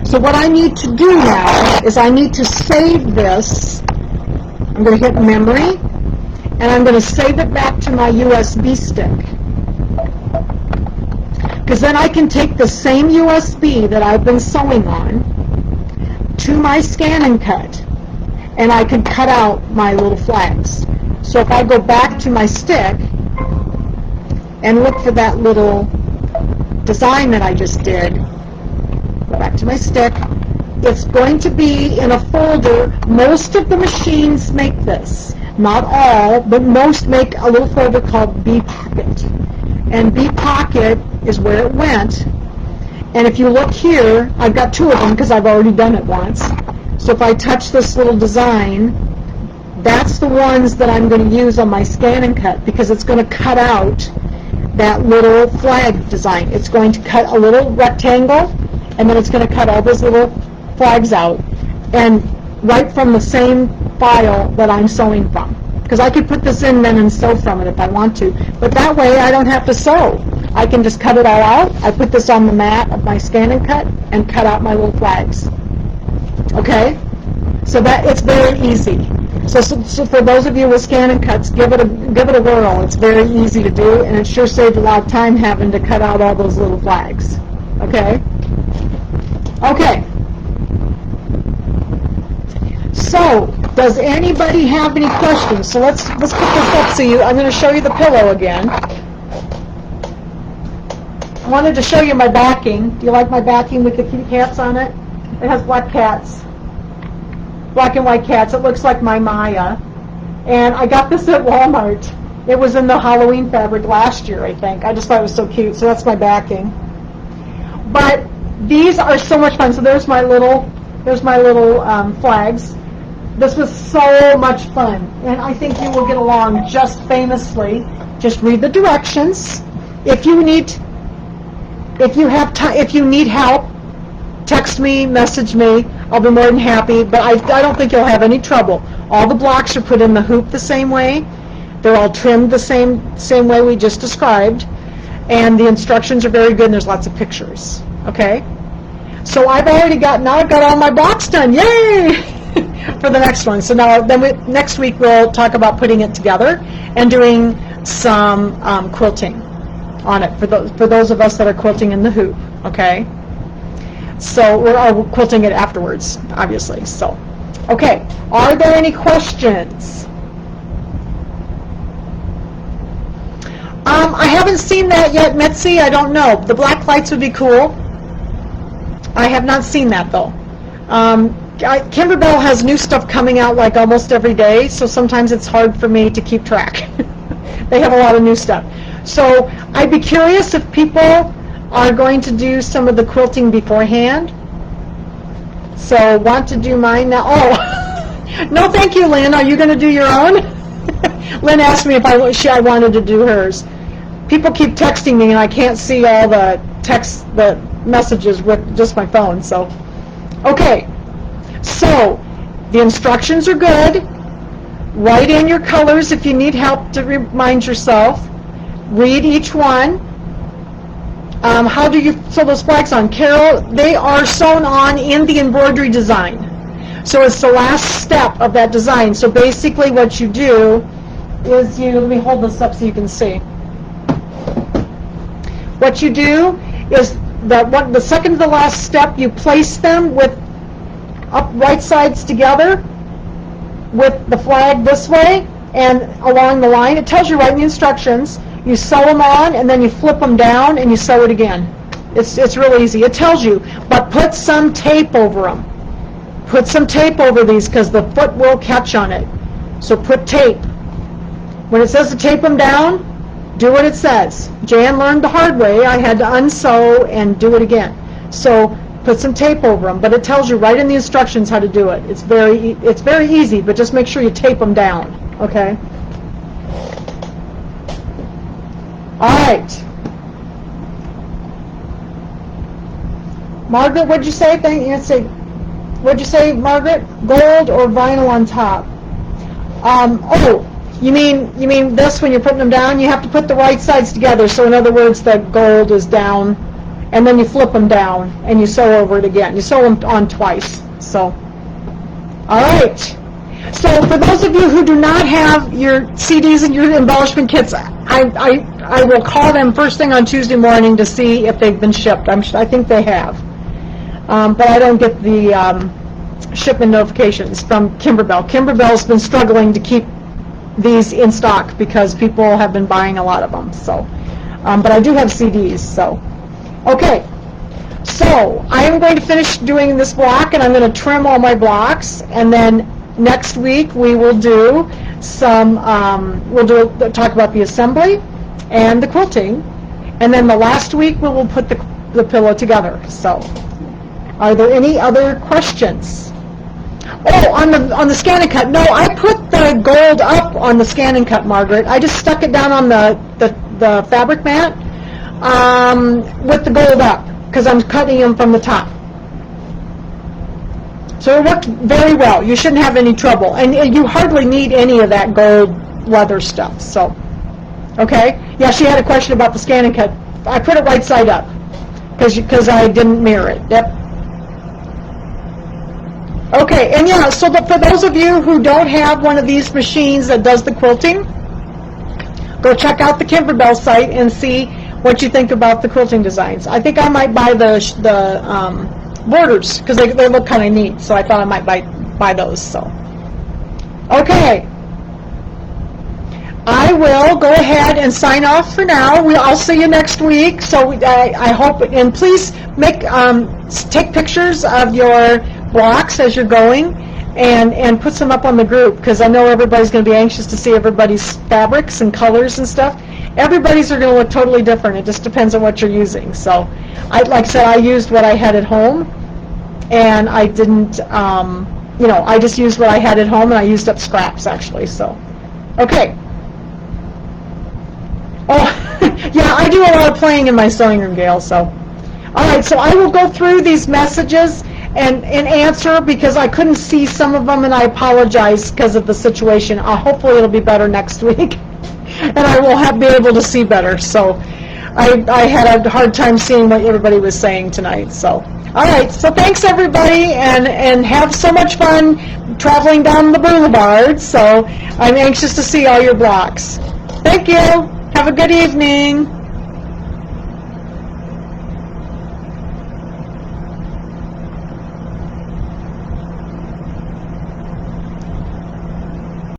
So what I need to do now is I need to save this. I'm going to hit memory, and I'm going to save it back to my USB stick. Because then I can take the same USB that I've been sewing on to my scan and cut, and I can cut out my little flags. So if I go back to my stick and look for that little design that I just did, go back to my stick, it's going to be in a folder. Most of the machines make this. Not all, but most make a little folder called B Pocket. And B Pocket is where it went. And if you look here, I've got 2 of them because I've already done it once. So if I touch this little design, that's the ones that I'm going to use on my scan and cut, because it's going to cut out that little flag design. It's going to cut a little rectangle, and then it's going to cut all those little flags out, and right from the same file that I'm sewing from. Because I could put this in then and sew from it if I want to, but that way I don't have to sew. I can just cut it all out. I put this on the mat of my scan and cut out my little flags. Okay? So that it's very easy. So for those of you with scan and cuts, give it a whirl. It's very easy to do, and it sure saved a lot of time having to cut out all those little flags. Okay? Okay. So, does anybody have any questions? So let's put this up so I'm going to show you the pillow again. I wanted to show you my backing. Do you like my backing with the kitty cats on it? It has black cats. Black and white cats. It looks like my Maya. And I got this at Walmart. It was in the Halloween fabric last year, I think. I just thought it was so cute. So that's my backing. But these are so much fun. So there's my little flags. This was so much fun, and I think you will get along just famously. Just read the directions. If you need help, text me, message me. I'll be more than happy. But I don't think you'll have any trouble. All the blocks are put in the hoop the same way. They're all trimmed the same way we just described, and the instructions are very good. And there's lots of pictures. Okay. So I've got all my blocks done. Yay! For the next one. So next week we'll talk about putting it together and doing some quilting on it for those of us that are quilting in the hoop. Okay. So we're quilting it afterwards, obviously. So, okay. Are there any questions? I haven't seen that yet, Mitzi. I don't know. The black lights would be cool. I have not seen that though. Kimberbell has new stuff coming out like almost every day, so sometimes it's hard for me to keep track. They have a lot of new stuff. So I'd be curious if people are going to do some of the quilting beforehand. So want to do mine now? Oh, no thank you, Lynn. Are you going to do your own? Lynn asked me if I wanted to do hers. People keep texting me and I can't see all the messages with just my phone. So, okay. So, the instructions are good. Write in your colors if you need help to remind yourself. Read each one. How do you sew those flags on? Carol, they are sewn on in the embroidery design. So it's the last step of that design. So basically what you do is let me hold this up so you can see. What you do is the second to the last step, you place them with right sides together with the flag this way and along the line. It tells you right in the instructions. You sew them on and then you flip them down and you sew it again. It's real easy. It tells you, but put some tape over them. Put some tape over these because the foot will catch on it. So put tape. When it says to tape them down, do what it says. Jan learned the hard way. I had to unsew and do it again. So put some tape over them, but it tells you right in the instructions how to do it. It's very easy, but just make sure you tape them down. Okay. All right. Margaret, what'd you say? What'd you say, Margaret? Gold or vinyl on top? Oh, you mean this when you're putting them down? You have to put the right sides together. So in other words, the gold is down, and then you flip them down and you sew over it again. You sew them on twice. So, all right. So for those of you who do not have your CDs and your embellishment kits, I will call them first thing on Tuesday morning to see if they've been shipped. I think they have. But I don't get the shipment notifications from Kimberbell. Kimberbell's been struggling to keep these in stock because people have been buying a lot of them. So, but I do have CDs. So, okay. So I am going to finish doing this block, and I'm going to trim all my blocks, and then next week we will do some. Talk about the assembly and the quilting, and then the last week we will put the pillow together. So, are there any other questions? Oh, on the scan and cut. No, I put the gold up on the scan and cut, Margaret. I just stuck it down on the fabric mat with the gold up because I'm cutting them from the top. So it worked very well. You shouldn't have any trouble, and you hardly need any of that gold leather stuff. So, okay. Yeah, she had a question about the scan and cut. I put it right side up because I didn't mirror it. Yep. Okay, and yeah, so for those of you who don't have one of these machines that does the quilting, go check out the Kimberbell site and see what you think about the quilting designs. I think I might buy the borders because they look kind of neat, so I thought I might buy those. So. Okay. I will go ahead and sign off for now. I'll see you next week. So I hope, and please take pictures of your blocks as you're going, and put some up on the group, because I know everybody's going to be anxious to see everybody's fabrics and colors and stuff. Everybody's are going to look totally different. It just depends on what you're using. So, like I said, I used what I had at home, and I didn't, I just used what I had at home, and I used up scraps, actually. So, okay. Oh, yeah, I do a lot of playing in my sewing room, Gail, so. All right, so I will go through these messages and answer, because I couldn't see some of them, and I apologize because of the situation. Hopefully it'll be better next week, and I will be able to see better. So I had a hard time seeing what everybody was saying tonight. So, all right, so thanks, everybody, and have so much fun traveling down the Boulevard. So I'm anxious to see all your blocks. Thank you. Have a good evening.